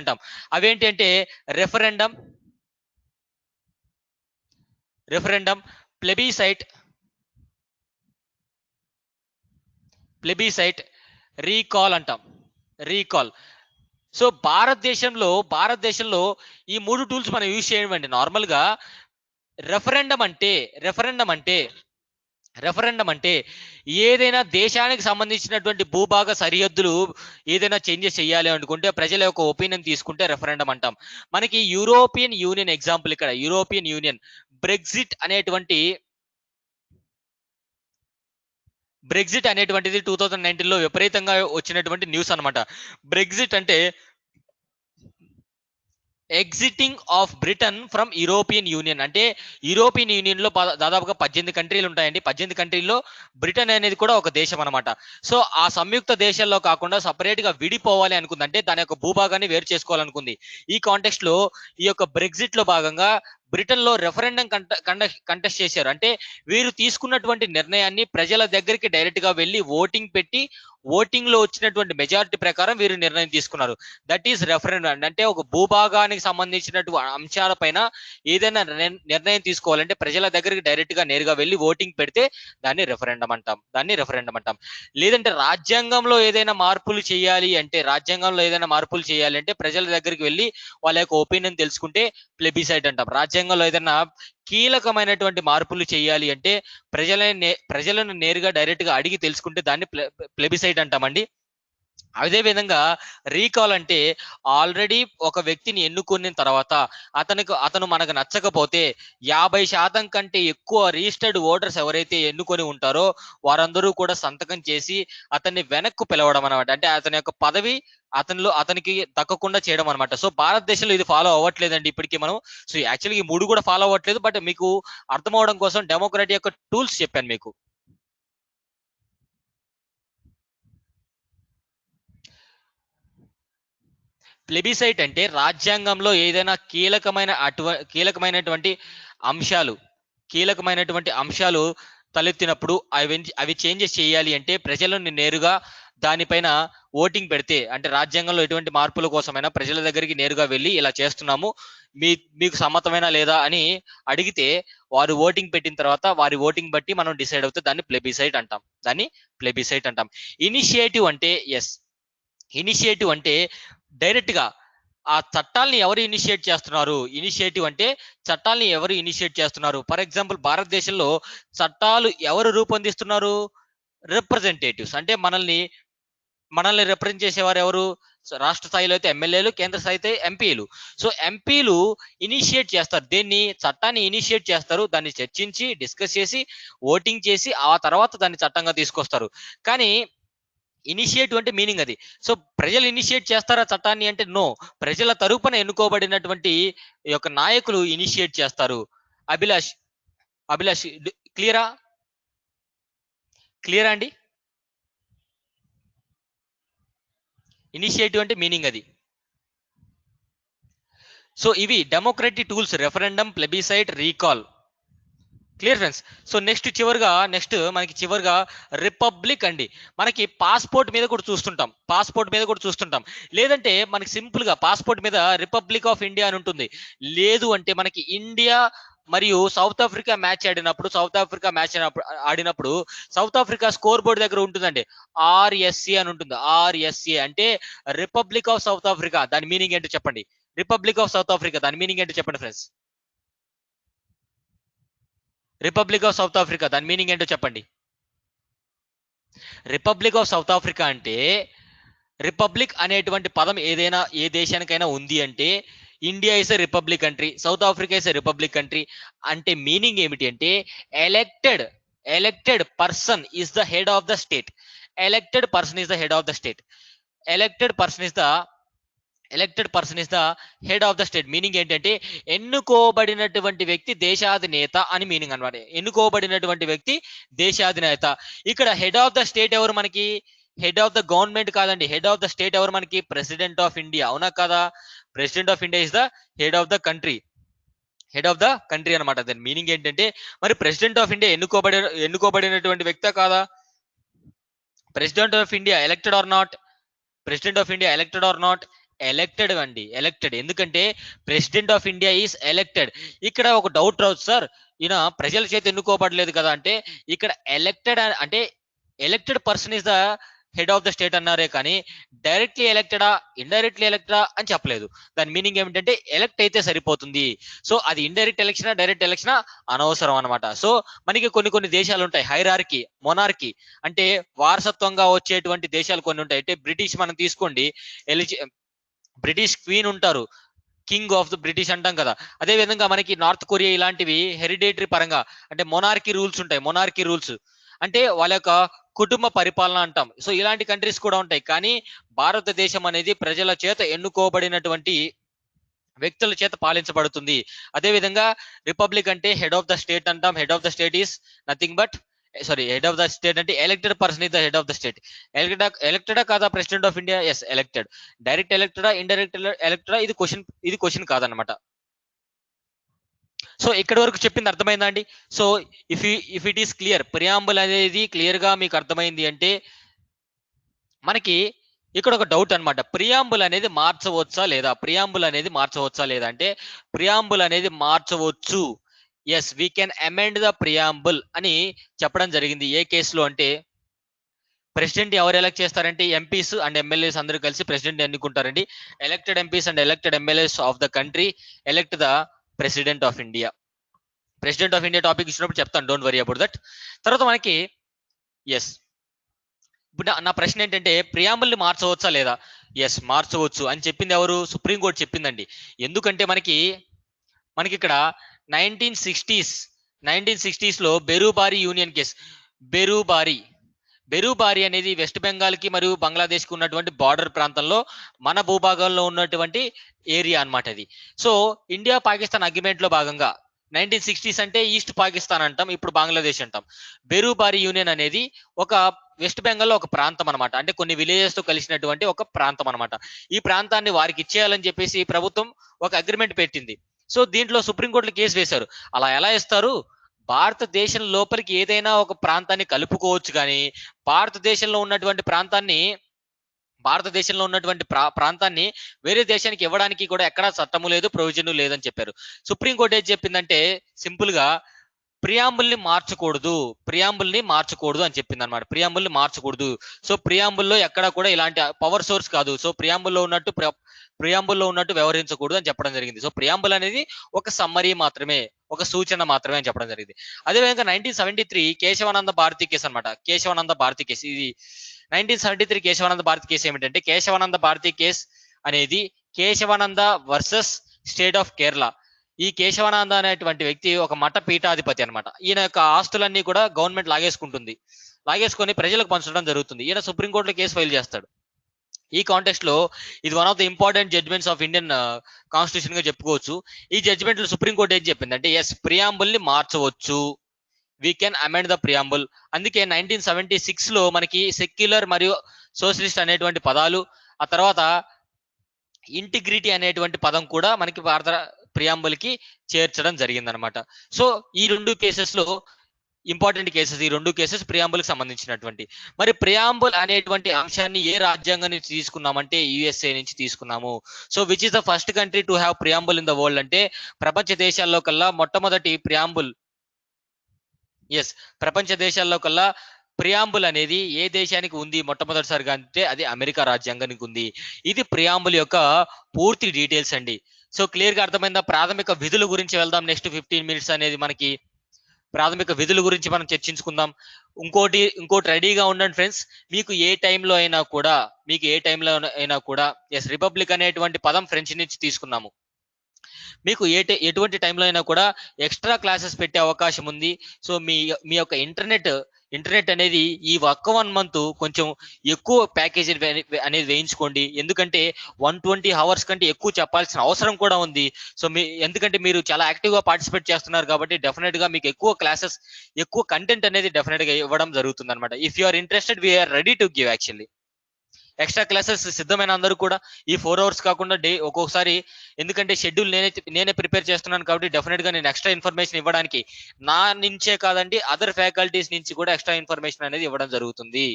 అంటాం. అవేంటి అంటే రెఫరెండం, ప్లెబిసైట్, రీకాల్ అంటాం. సో భారతదేశంలో ఈ 3 టూల్స్ మనం యూజ్ చేయమండి. నార్మల్ గా రెఫరెండం అంటే రెఫరెండం అంటే ఏదైనా దేశానికి సంబంధించినటువంటి భూభాగ సరిహద్దులు ఏదైనా చేంజెస్ చేయాలి అనుకుంటే ప్రజల యొక్క ఒపీనియన్ తీసుకుంటే రెఫరెండం అంటాం. మనకి యూరోపియన్ యూనియన్ ఎగ్జాంపుల్ ఇక్కడ యూరోపియన్ యూనియన్ బ్రెగ్జిట్ అనేటువంటిది 2019లో విపరీతంగా వచ్చినటువంటి న్యూస్ అన్నమాట. బ్రెగ్జిట్ అంటే exiting of Britain from European union. అంటే యూరోపియన్ యూనియన్ లో దాదాపుగా 18 కంట్రీలు ఉంటాయండి. 18 కంట్రీల్లో బ్రిటన్ అనేది కూడా ఒక దేశం అనమాట. సో ఆ సంయుక్త దేశాల్లో కాకుండా సపరేట్ గా విడిపోవాలి అనుకుంది. అంటే దాని యొక్క భూభాగాన్ని వేరు చేసుకోవాలనుకుంది. ఈ కాంటెక్స్ట్ లో ఈ యొక్క బ్రెగ్జిట్ లో భాగంగా బ్రిటన్ లో రెఫరెండం కంటెస్ట్ చేశారు. అంటే వీరు తీసుకున్నటువంటి నిర్ణయాన్ని ప్రజల దగ్గరికి డైరెక్ట్ గా వెళ్ళి ఓటింగ్ పెట్టి ఓటింగ్ లో వచ్చినటువంటి మెజారిటీ ప్రకారం వీరు నిర్ణయం తీసుకున్నారు. That is referendum. అంటే ఒక భూభాగానికి సంబంధించినటువంటి అంశాలపైన ఏదైనా నిర్ణయం తీసుకోవాలంటే ప్రజల దగ్గరికి డైరెక్ట్ గా నేరుగా వెళ్ళి ఓటింగ్ పెడితే దాన్ని రెఫరెండం అంటాం. లేదంటే రాజ్యాంగంలో ఏదైనా మార్పులు చేయాలి అంటే ప్రజల దగ్గరికి వెళ్ళి వాళ్ళ యొక్క ఒపీనియన్ తెలుసుకుంటే ప్లెబిసైట్ అంటాం. రాజ్యాంగంలో ఏదైనా కీలకమైనటువంటి మార్పులు చేయాలి అంటే ప్రజలను నేరుగా డైరెక్ట్ గా అడిగి తెలుసుకుంటే దాన్ని ప్లెబిసైట్ అంటామండి. అదే విధంగా రీకాల్ అంటే ఆల్రెడీ ఒక వ్యక్తిని ఎన్నుకున్న తర్వాత అతను మనకు నచ్చకపోతే 50% కంటే ఎక్కువ రిజిస్టర్డ్ ఓటర్స్ ఎవరైతే ఎన్నుకొని ఉంటారో వారందరూ కూడా సంతకం చేసి అతన్ని వెనక్కు పిలవడం అనమాట. అంటే అతని యొక్క పదవి అతనికి దక్కకుండా చేయడం అనమాట. సో భారతదేశంలో ఇది ఫాలో అవ్వట్లేదండి ఇప్పటికీ మనం. సో యాక్చువల్గా ఈ 3 కూడా ఫాలో అవ్వట్లేదు. బట్ మీకు అర్థం అవడం కోసం డెమోక్రసీ యొక్క టూల్స్ చెప్పాను మీకు. ప్లెబిసైట్ అంటే రాజ్యాంగంలో ఏదైనా కీలకమైనటువంటి అంశాలు తలెత్తినప్పుడు అవి చేంజెస్ చేయాలి అంటే ప్రజలను నేరుగా దానిపైన ఓటింగ్ పెడితే, అంటే రాజ్యాంగంలో ఎటువంటి మార్పుల కోసమైనా ప్రజల దగ్గరికి నేరుగా వెళ్ళి ఇలా చేస్తున్నాము మీకు సమ్మతమైనా లేదా అని అడిగితే వారు ఓటింగ్ పెట్టిన తర్వాత వారి ఓటింగ్ బట్టి మనం డిసైడ్ అవుతే దాన్ని ప్లెబిసైట్ అంటాం. ఇనిషియేటివ్ అంటే డైరెక్ట్ గా ఆ చట్టాలని ఎవరు ఇనిషియేట్ చేస్తున్నారు. ఫర్ ఎగ్జాంపుల్ భారతదేశంలో చట్టాలు ఎవరు రూపొందిస్తున్నారు? రిప్రజెంటేటివ్స్. అంటే మనల్ని రిప్రజెంట్ చేసేవారు ఎవరు? రాష్ట్ర స్థాయిలో అయితే ఎమ్మెల్యేలు, కేంద్ర స్థాయి అయితే ఎంపీలు. సో ఎంపీలు ఇనిషియేట్ చేస్తారు, చట్టాన్ని ఇనిషియేట్ చేస్తారు, దాన్ని చర్చించి డిస్కస్ చేసి ఓటింగ్ చేసి ఆ తర్వాత దాన్ని చట్టంగా తీసుకొస్తారు. కానీ ఇనిషియేటివ్ అంటే మీనింగ్ అది. సో ప్రజలు ఇనిషియేట్ చేస్తారా చట్టాన్ని అంటే నో. ప్రజల తరపున ఎన్నుకోబడినటువంటి ఈ యొక్క నాయకులు ఇనిషియేట్ చేస్తారు. అభిలాష్ క్లియరా అండి? ఇనిషియేటివ్ అంటే మీనింగ్ అది. సో ఇవి democratic tools: referendum, plebiscite, recall. Clear friends? So next మనకి చివరిగా రిపబ్లిక్ అండి. మనకి పాస్పోర్ట్ మీద కూడా చూస్తుంటాం. లేదంటే మనకి సింపుల్ గా పాస్పోర్ట్ మీద రిపబ్లిక్ ఆఫ్ ఇండియా అని ఉంటుంది. లేదు అంటే మనకి ఇండియా మరియు సౌత్ ఆఫ్రికా మ్యాచ్ ఆడినప్పుడు సౌత్ ఆఫ్రికా స్కోర్ బోర్డ్ దగ్గర ఉంటుందండి, ఆర్ఎస్సి అని ఉంటుంది. ఆర్ఎస్సి అంటే రిపబ్లిక్ ఆఫ్ సౌత్ ఆఫ్రికా. దాని మీనింగ్ ఏంటో చెప్పండి. రిపబ్లిక్ ఆఫ్ సౌత్ ఆఫ్రికా దాని మీనింగ్ ఏంటో చెప్పండి friends. Republic of south Africa దాని మీనింగ్ ఏంటో చెప్పండి. రిపబ్లిక్ ఆఫ్ సౌత్ ఆఫ్రికా అంటే, రిపబ్లిక్ అనేటువంటి పదం ఏ దేశానికైనా ఉంది అంటే India is a republic country, south Africa is a republic country. అంటే మీనింగ్ ఏమిటి అంటే elected person is the head of the state. Elected person is the head of the head of the state. Meaning ఏంటంటే ఎన్నుకోబడినటువంటి వ్యక్తి దేశాధినేత అని meaning అనమాట. ఎన్నుకోబడినటువంటి వ్యక్తి దేశాధినేత. ఇక్కడ head of the state ఎవరు మనకి? హెడ్ ఆఫ్ ద గవర్నమెంట్ కాదండి. హెడ్ ఆఫ్ ద స్టేట్ ఎవరు మనకి? President of India. అవునా కదా? President of India is the head of the country అనమాట. దాని మీనింగ్ ఏంటంటే మరి ప్రెసిడెంట్ ఆఫ్ ఇండియా ఎన్నుకోబడినటువంటి వ్యక్తి కాదా? President of India elected or not? Elected అండి, ఎలక్టెడ్. ఎందుకంటే president of India is elected. ఇక్కడ ఒక డౌట్ రావచ్చు, సార్ ఈయన ప్రజల చేత ఎన్నుకోబడలేదు కదా అంటే, ఇక్కడ elected person is the head of the state అన్నారే కానీ డైరెక్ట్లీ ఎలక్టెడా ఇండైరెక్ట్లీ ఎలక్టెడా అని చెప్పలేదు. దాని మీనింగ్ ఏమిటంటే ఎలక్ట్ అయితే సరిపోతుంది. సో అది ఇండైరెక్ట్ ఎలక్షనా డైరెక్ట్ ఎలక్షనా అనవసరం అనమాట. సో మనకి కొన్ని దేశాలు ఉంటాయి, హైరార్కీ, మొనార్కీ అంటే వారసత్వంగా వచ్చేటువంటి దేశాలు కొన్ని ఉంటాయి. అంటే బ్రిటిష్ మనం తీసుకోండి, బ్రిటిష్ క్వీన్ ఉంటారు, కింగ్ ఆఫ్ ద బ్రిటిష్ అంటాం కదా. అదే విధంగా మనకి నార్త్ కొరియా ఇలాంటివి హెరిడేటరీ పరంగా అంటే మొనార్కీ రూల్స్ ఉంటాయి. మొనార్కీ రూల్స్ అంటే వాళ్ళ యొక్క కుటుంబ పరిపాలన అంటాం. సో ఇలాంటి కంట్రీస్ కూడా ఉంటాయి. కానీ భారతదేశం అనేది ప్రజల చేత ఎన్నుకోబడినటువంటి వ్యక్తుల చేత పాలించబడుతుంది. అదే విధంగా రిపబ్లిక్ అంటే హెడ్ ఆఫ్ ద స్టేట్ అంటాం. Head of the state is nothing but head of the state అంటే elected person is the head of the state. ఎలక్టెడా కాదా president of India? Yes, elected. Direct ఎలక్టెడా ఇండైరెక్ట్ ఎలక్టెడా ఇది question కాదనమాట. So ఇక్కడ వరకు చెప్పింది అర్థమైందా అండి? So if it is clear, preamble అనేది క్లియర్ గా మీకు అర్థమైంది అంటే మనకి ఇక్కడ ఒక డౌట్ అనమాట. ప్రియాంబుల్ అనేది మార్చవచ్చా లేదా? ప్రియాంబుల్ అనేది మార్చవచ్చా లేదా అంటే ప్రియాంబుల్ అనేది మార్చవచ్చు. Yes, we can amend the preamble అని చెప్పడం జరిగింది. ఏ కేసులో అంటే ప్రెసిడెంట్ ఎవరు ఎలక్ట్ చేస్తారంటే ఎంపీస్ అండ్ ఎమ్మెల్యేస్ అందరూ కలిసి ప్రెసిడెంట్ ఎన్నుకుంటారండి. Elected MPs and elected MLAs of the country elect the president of India. President of India topic ఇచ్చినప్పుడు చెప్తాను, డోంట్ వరీ అబౌట్ దట్. తర్వాత మనకి ఎస్, ఇప్పుడు నా ప్రశ్న ఏంటంటే ప్రియాంబుల్ ని మార్చవచ్చా లేదా? ఎస్, మార్చవచ్చు అని చెప్పింది ఎవరు? సుప్రీంకోర్టు చెప్పిందండి. ఎందుకంటే మనకి ఇక్కడ 1960s లో బెరూబారీ యూనియన్ కేసు. బెరూబారీ అనేది వెస్ట్ బెంగాల్ కి మరియు బంగ్లాదేశ్ కి ఉన్నటువంటి బార్డర్ ప్రాంతంలో మన భూభాగంలో ఉన్నటువంటి ఏరియా అన్నమాట అది. సో ఇండియా పాకిస్తాన్ అగ్రిమెంట్ లో భాగంగా 1960s అంటే ఈస్ట్ పాకిస్తాన్ అంటాం, ఇప్పుడు బంగ్లాదేశ్ అంటాం. బెరూబారీ యూనియన్ అనేది ఒక వెస్ట్ బెంగాల్ లో ఒక ప్రాంతం అనమాట. అంటే కొన్ని విలేజెస్ తో కలిసినటువంటి ఒక ప్రాంతం అనమాట. ఈ ప్రాంతాన్ని వారికి ఇచ్చేయాలని చెప్పేసి ప్రభుత్వం ఒక అగ్రిమెంట్ పెట్టింది. సో దీంట్లో సుప్రీంకోర్టులో కేసు వేశారు. అలా ఎలా ఇస్తారు? భారతదేశం లోపలికి ఏదైనా ఒక ప్రాంతాన్ని కలుపుకోవచ్చు, కానీ భారతదేశంలో ఉన్నటువంటి ప్రాంతాన్ని వేరే దేశానికి ఇవ్వడానికి కూడా ఎక్కడా చట్టము లేదు, ప్రొవిజన్ లేదని చెప్పారు. సుప్రీంకోర్టు ఏం చెప్పిందంటే సింపుల్ గా ప్రియాంబుల్ ని మార్చకూడదు అని చెప్పింది అనమాట. ప్రియాంబుల్ ని మార్చకూడదు. సో ప్రియాంబుల్లో ఎక్కడా కూడా ఇలాంటి పవర్ సోర్స్ కాదు. సో ప్రియాంబుల్లో ఉన్నట్టు వ్యవహరించకూడదు అని చెప్పడం జరిగింది. సో ప్రియాంబుల్ అనేది ఒక సమ్మరీ మాత్రమే, ఒక సూచన మాత్రమే అని చెప్పడం జరిగింది. అదేవిధంగా 1973 కేశవానంద భారతి కేసు అనమాట. కేశవానంద భారతి కేసు ఇది 1973 కేశవానంద భారతి కేసు ఏమిటంటే కేశవానంద భారతి కేసు అనేది Kesavananda versus state of Kerala. ఈ కేశవానంద అనేటువంటి వ్యక్తి ఒక మఠ పీఠాధిపతి అనమాట. ఈయన యొక్క ఆస్తులన్నీ కూడా గవర్నమెంట్ లాగేసుకొని ప్రజలకు పంచడం జరుగుతుంది. ఈయన సుప్రీంకోర్టులో కేసు ఫైల్ చేస్తాడు. ఈ కాంటెక్స్ట్ లో ఇది one of the important judgements of Indian constitution గా చెప్పుకోవచ్చు. ఈ జడ్జ్మెంట్ లో సుప్రీంకోర్టు ఏం చెప్పిందంటే ఎస్, ప్రియాంబుల్ ని మార్చవచ్చు, we can amend the preamble. అందుకే 1976 లో మనకి సెక్యులర్ మరియు సోషలిస్ట్ అనేటువంటి పదాలు, ఆ తర్వాత ఇంటిగ్రిటీ అనేటువంటి పదం కూడా మనకి భారత ప్రియాంబుల్ కి చేర్చడం జరిగిందనమాట. సో ఈ రెండు కేసెస్ లో ఇంపార్టెంట్ కేసెస్, ఈ రెండు కేసెస్ ప్రియాంబుల్ కి సంబంధించినటువంటి. మరి ప్రియాంబుల్ అనేటువంటి అంశాన్ని ఏ రాజ్యాంగం నుంచి తీసుకున్నామంటే యుఎస్ఏ నుంచి తీసుకున్నాము. So which is the first country to have preamble in the world అంటే ప్రపంచ దేశాల్లో కల్లా మొట్టమొదటి ప్రియాంబుల్. ఎస్, ప్రపంచ దేశాల్లో కల్లా ప్రియాంబుల్ అనేది ఏ దేశానికి ఉంది మొట్టమొదటిసారిగా అంటే అది అమెరికా రాజ్యాంగానికి ఉంది. ఇది ప్రియాంబుల్ యొక్క పూర్తి డీటెయిల్స్ అండి. సో క్లియర్ గా అర్థమైందా? ప్రాథమిక విధుల గురించి వెళ్దాం. నెక్స్ట్ 15 minutes అనేది మనకి ప్రాథమిక విధుల గురించి మనం చర్చించుకుందాం. ఇంకోటి రెడీగా ఉండండి ఫ్రెండ్స్. మీకు ఏ టైంలో అయినా కూడా ఎస్, రిపబ్లిక్ అనేటువంటి పదం ఫ్రెంచ్ నుంచి తీసుకున్నాము. మీకు ఎటువంటి టైంలో అయినా కూడా ఎక్స్ట్రా క్లాసెస్ పెట్టే అవకాశం ఉంది. సో మీ యొక్క ఇంటర్నెట్ అనేది ఈ ఒక్క 1 month కొంచెం ఎక్కువ ప్యాకేజీ అనేది వేయించుకోండి. ఎందుకంటే 120 hours కంటే ఎక్కువ చెప్పాల్సిన అవసరం కూడా ఉంది. సో ఎందుకంటే మీరు చాలా యాక్టివ్ గా పార్టిసిపేట్ చేస్తున్నారు కాబట్టి డెఫినెట్ గా మీకు ఎక్కువ క్లాసెస్, ఎక్కువ కంటెంట్ అనేది డెఫినెట్ గా ఇవ్వడం జరుగుతుంది అనమాట. If you are interested, we are ready to give. Actually extra classes సిద్ధమైన అందరూ కూడా ఈ 4 hours కాకుండా ఒక్కొక్కసారి, ఎందుకంటే షెడ్యూల్ నేనే ప్రిపేర్ చేస్తున్నాను కాబట్టి డెఫినెట్ గా నేను ఎక్స్ట్రా ఇన్ఫర్మేషన్ ఇవ్వడానికి నా నుంచే కాదండి, అదర్ ఫ్యాకల్టీస్ నుంచి కూడా ఎక్స్ట్రా ఇన్ఫర్మేషన్ అనేది ఇవ్వడం జరుగుతుంది.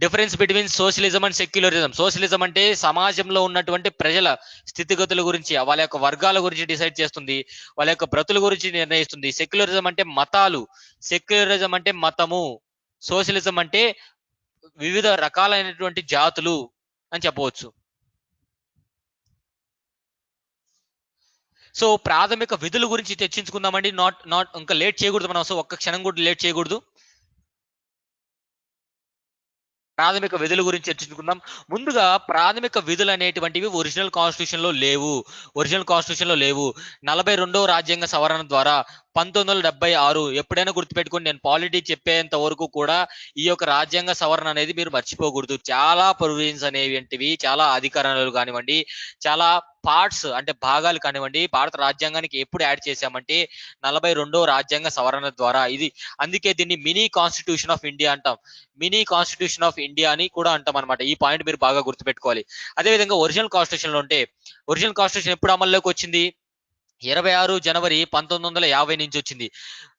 Difference between socialism and secularism. Socialism అంటే సమాజంలో ఉన్నటువంటి ప్రజల స్థితిగతుల గురించి, వాళ్ళ యొక్క వర్గాల గురించి డిసైడ్ చేస్తుంది, వాళ్ళ యొక్క బ్రతుల గురించి నిర్ణయిస్తుంది. సెక్యులరిజం అంటే మతాలు, సెక్యులరిజం అంటే మతము, సోషలిజం అంటే వివిధ రకాలైనటువంటి జాతులు అని చెప్పవచ్చు. సో ప్రాథమిక విధుల గురించి చర్చించుకుందామండి. నాట్ నాట్ ఇంకా లేట్ చేయకూడదు మనం. సో ఒక్క క్షణం కూడా లేట్ చేయకూడదు. ప్రాథమిక విధుల గురించి చర్చించుకుందాం. ముందుగా ప్రాథమిక విధులు అనేటువంటివి ఒరిజినల్ కాన్స్టిట్యూషన్ లో లేవు. ఒరిజినల్ కాన్స్టిట్యూషన్ లో లేవు. 42వ రాజ్యాంగ సవరణ ద్వారా 1976 ఎప్పుడైనా గుర్తుపెట్టుకోండి. నేను పాలిటీ చెప్పేంత వరకు కూడా ఈ యొక్క రాజ్యాంగ సవరణ అనేది మీరు మర్చిపోకూడదు. చాలా ప్రొవిజన్స్ అనేవి, చాలా అధికరణలు కానివ్వండి, చాలా పార్ట్స్ అంటే భాగాలు కానివ్వండి, భారత రాజ్యాంగానికి ఎప్పుడు యాడ్ చేశామంటే 42వ రాజ్యాంగ సవరణ ద్వారా. ఇది అందుకే దీన్ని మినీ కాన్స్టిట్యూషన్ ఆఫ్ ఇండియా అంటాం. మినీ కాన్స్టిట్యూషన్ ఆఫ్ ఇండియా అని కూడా అంటాం అనమాట. ఈ పాయింట్ మీరు బాగా గుర్తుపెట్టుకోవాలి. అదేవిధంగా ఒరిజినల్ కాన్స్టిట్యూషన్ లో ఉంటే, ఒరిజినల్ కాన్స్టిట్యూషన్ ఎప్పుడు అమల్లోకి వచ్చింది? 26 జనవరి 1950 నుంచి వచ్చింది.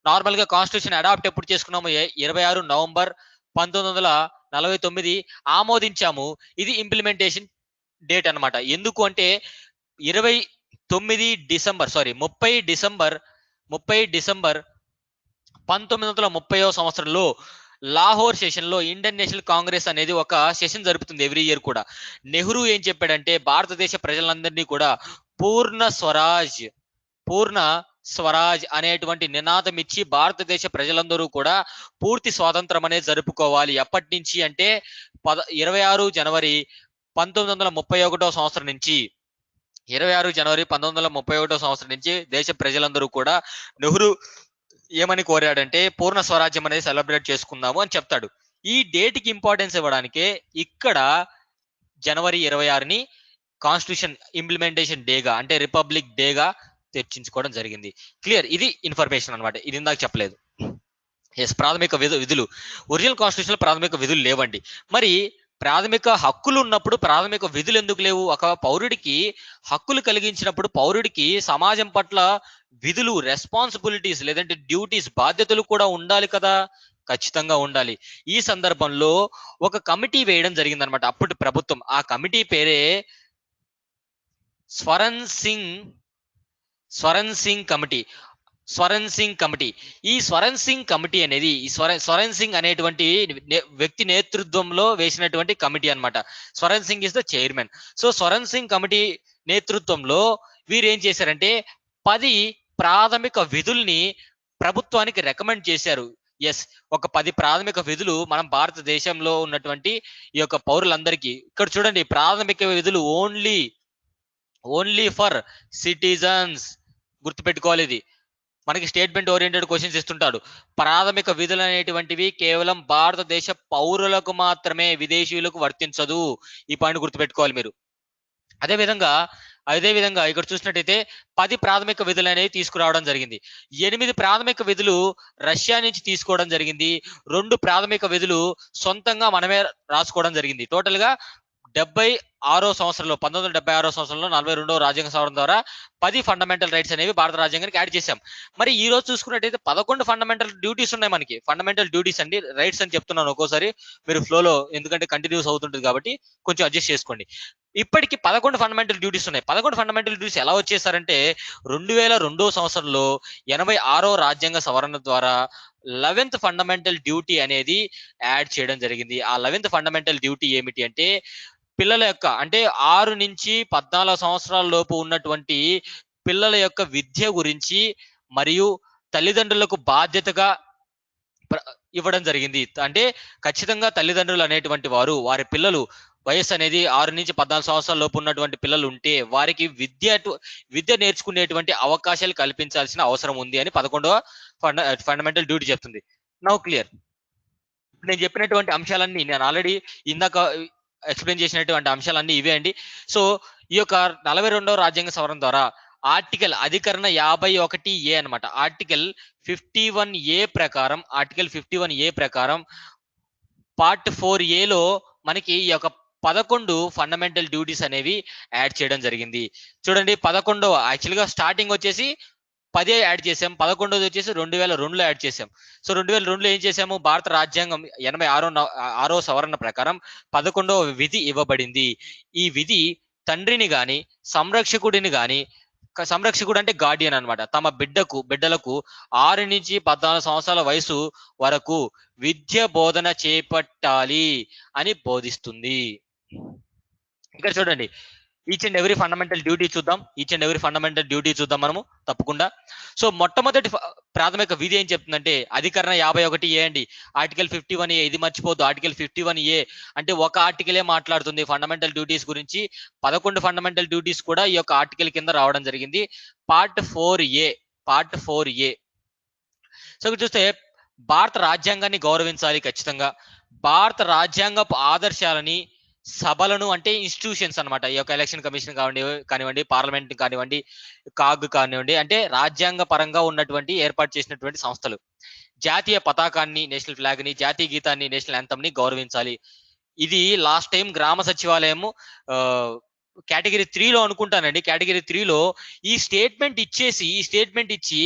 నార్మల్ గా కాన్స్టిట్యూషన్ అడాప్ట్ ఎప్పుడు చేసుకున్నాము? 26 నవంబర్ 1949 ఆమోదించాము. ఇది ఇంప్లిమెంటేషన్ డేట్ అన్నమాట. ఎందుకు అంటే 29 డిసెంబర్ 30 డిసెంబర్ 1930వ సంవత్సరంలో లాహోర్ సెషన్ లో ఇండియన్ నేషనల్ కాంగ్రెస్ అనేది ఒక సెషన్ జరుపుతుంది ఎవ్రీ ఇయర్ కూడా. నెహ్రూ ఏం చెప్పాడంటే భారతదేశ ప్రజలందరినీ కూడా పూర్ణ స్వరాజ్ అనేటువంటి నినాదం ఇచ్చి భారతదేశ ప్రజలందరూ కూడా పూర్తి స్వాతంత్రం అనేది జరుపుకోవాలి. ఎప్పటి నుంచి అంటే 26 జనవరి 1931 సంవత్సరం నుంచి 26 జనవరి 1931 సంవత్సరం నుంచి దేశ ప్రజలందరూ కూడా నెహ్రూ ఏమని కోరాడంటే పూర్ణ స్వరాజ్యం అనేది సెలబ్రేట్ చేసుకుందాము అని చెప్తాడు. ఈ డేట్ కి ఇంపార్టెన్స్ ఇవ్వడానికే ఇక్కడ జనవరి 26ని కాన్స్టిట్యూషన్ ఇంప్లిమెంటేషన్ డేగా అంటే రిపబ్లిక్ డేగా చర్చించుకోవడం జరిగింది. క్లియర్? ఇది ఇన్ఫర్మేషన్ అనమాట. ఇది ఇందాక చెప్పలేదు. ఎస్, ప్రాథమిక విధులు. ఒరిజినల్ కాన్స్టిట్యూషన్ లో ప్రాథమిక విధులు లేవండి. మరి ప్రాథమిక హక్కులు ఉన్నప్పుడు ప్రాథమిక విధులు ఎందుకు లేవు? ఒక పౌరుడికి హక్కులు కలిగించినప్పుడు పౌరుడికి సమాజం పట్ల విధులు, రెస్పాన్సిబిలిటీస్ లేదంటే డ్యూటీస్, బాధ్యతలు కూడా ఉండాలి కదా. ఖచ్చితంగా ఉండాలి. ఈ సందర్భంలో ఒక కమిటీ వేయడం జరిగిందనమాట అప్పటి ప్రభుత్వం. ఆ కమిటీ పేరే స్వరణ్ సింగ్ కమిటీ. ఈ స్వరణ్ సింగ్ కమిటీ అనేది స్వరణ్ సింగ్ అనేటువంటి వ్యక్తి నేతృత్వంలో వేసినటువంటి కమిటీ అన్నమాట. Swaran Singh is the chairman. So Swaran Singh committee నేతృత్వంలో వీరు ఏం చేశారంటే 10 ప్రాథమిక విధుల్ని ప్రభుత్వానికి రికమెండ్ చేశారు. ఎస్, ఒక 10 ప్రాథమిక విధులు మనం భారతదేశంలో ఉన్నటువంటి ఈ యొక్క పౌరులందరికీ. ఇక్కడ చూడండి, ప్రాథమిక విధులు ఓన్లీ ఫర్ సిటిజన్స్. గుర్తుపెట్టుకోవాలి. ఇది మనకి స్టేట్మెంట్ ఓరియంటెడ్ క్వశ్చన్స్ ఇస్తుంటాడు. ప్రాథమిక విధులు అనేటువంటివి కేవలం భారతదేశ పౌరులకు మాత్రమే, విదేశీయులకు వర్తించదు. ఈ పాయింట్ గుర్తుపెట్టుకోవాలి మీరు. అదేవిధంగా ఇక్కడ చూసినట్టయితే 10 ప్రాథమిక విధులు అనేవి తీసుకురావడం జరిగింది. 8 ప్రాథమిక విధులు రష్యా నుంచి తీసుకోవడం జరిగింది. 2 ప్రాథమిక విధులు సొంతంగా మనమే రాసుకోవడం జరిగింది. టోటల్ గా 1976 సంవత్సరంలో 42వ రాజ్యాంగ సవరణ ద్వారా 10 ఫండమెంటల్ రైట్స్ అనేవి భారత రాజ్యాంగానికి యాడ్ చేశాం. మరి ఈ రోజు చూసుకున్నట్టయితే 11 ఫండమెంటల్ డ్యూటీస్ ఉన్నాయి మనకి. ఫండమెంటల్ డ్యూటీస్ అండి, రైట్స్ అని చెప్తున్నాను ఒక్కోసారి మీరు ఫ్లోలో, ఎందుకంటే కంటిన్యూస్ అవుతుంటుంది కాబట్టి కొంచెం అడ్జస్ట్ చేసుకోండి. ఇప్పటికి 11 ఫండమెంటల్ డ్యూటీస్ ఉన్నాయి. 11 ఫండమెంటల్ డ్యూటీస్ ఎలా వచ్చేసారంటే 2002వ సంవత్సరంలో 86వ రాజ్యాంగ సవరణ ద్వారా 11th ఫండమెంటల్ డ్యూటీ అనేది యాడ్ చేయడం జరిగింది. ఆ 11th ఫండమెంటల్ డ్యూటీ ఏమిటి అంటే పిల్లల యొక్క అంటే 6 నుంచి 14 సంవత్సరాల లోపు ఉన్నటువంటి పిల్లల యొక్క విద్య గురించి మరియు తల్లిదండ్రులకు బాధ్యతగా ఇవ్వడం జరిగింది. అంటే ఖచ్చితంగా తల్లిదండ్రులు అనేటువంటి వారు వారి పిల్లలు వయసు అనేది 6 నుంచి 14 సంవత్సరాల లోపు ఉన్నటువంటి పిల్లలు ఉంటే వారికి విద్య నేర్చుకునేటువంటి అవకాశాలు కల్పించాల్సిన అవసరం ఉంది అని 11వ ఫండమెంటల్ డ్యూటీ చెప్తుంది. Now clear? నేను చెప్పినటువంటి అంశాలన్నీ నేను ఆల్రెడీ ఇందాక ఎక్స్ప్లెయిన్ చేసినటువంటి అంశాలన్నీ ఇవే అండి. సో ఈ యొక్క 42వ రాజ్యాంగ సవరణ ద్వారా అధికరణ 51A అనమాట. ఆర్టికల్ 51A ప్రకారం పార్ట్ 4A మనకి ఈ యొక్క 11 ఫండమెంటల్ డ్యూటీస్ అనేవి యాడ్ చేయడం జరిగింది. చూడండి, 11వ యాక్చువల్ గా స్టార్టింగ్ వచ్చేసి 10 యాడ్ చేసాం, 11ది వచ్చేసి 2002లో యాడ్ చేసాం. సో 2002లో ఏం చేసాము? భారత రాజ్యాంగం 86వ సవరణ ప్రకారం 11వ విధి ఇవ్వబడింది. ఈ విధి తండ్రిని గాని సంరక్షకుడిని గాని సంరక్షకుడు అంటే గార్డియన్ అన్నమాట. తమ బిడ్డలకు 6-14 సంవత్సరాల వయసు వరకు విద్య బోధన చేపట్టాలి అని బోధిస్తుంది. ఇక్కడ చూడండి, each and every fundamental duty చూద్దాం మనము తప్పకుండా. సో మొట్టమొదటి ప్రాథమిక విధి ఏం చెప్తుందంటే అధికరణ 51A అండి. ఆర్టికల్ 51A, ఇది మర్చిపోద్దు. ఆర్టికల్ 51A అంటే ఒక ఆర్టికలే మాట్లాడుతుంది ఫండమెంటల్ డ్యూటీస్ గురించి. 11 ఫండమెంటల్ డ్యూటీస్ కూడా ఈ యొక్క ఆర్టికల్ కింద రావడం జరిగింది. Part 4A. సో ఇక్కడ చూస్తే భారత రాజ్యాంగాన్ని గౌరవించాలి ఖచ్చితంగా. భారత రాజ్యాంగపు ఆదర్శాలని సభలను అంటే ఇన్స్టిట్యూషన్స్ అన్నమాట. ఈ యొక్క ఎలక్షన్ కమిషన్ కానివ్వండి, పార్లమెంట్ కానివ్వండి, కాగ్ కానివ్వండి, అంటే రాజ్యాంగ పరంగా ఉన్నటువంటి ఏర్పాటు చేసినటువంటి సంస్థలు. జాతీయ పతాకాన్ని, నేషనల్ ఫ్లాగ్ ని, జాతీయ గీతాన్ని, నేషనల్ యాంథమ్ ని గౌరవించాలి. ఇది లాస్ట్ టైం గ్రామ సచివాలయము కేటగిరీ 3లో అనుకుంటానండి. కేటగిరీ 3లో ఈ స్టేట్మెంట్ ఇచ్చి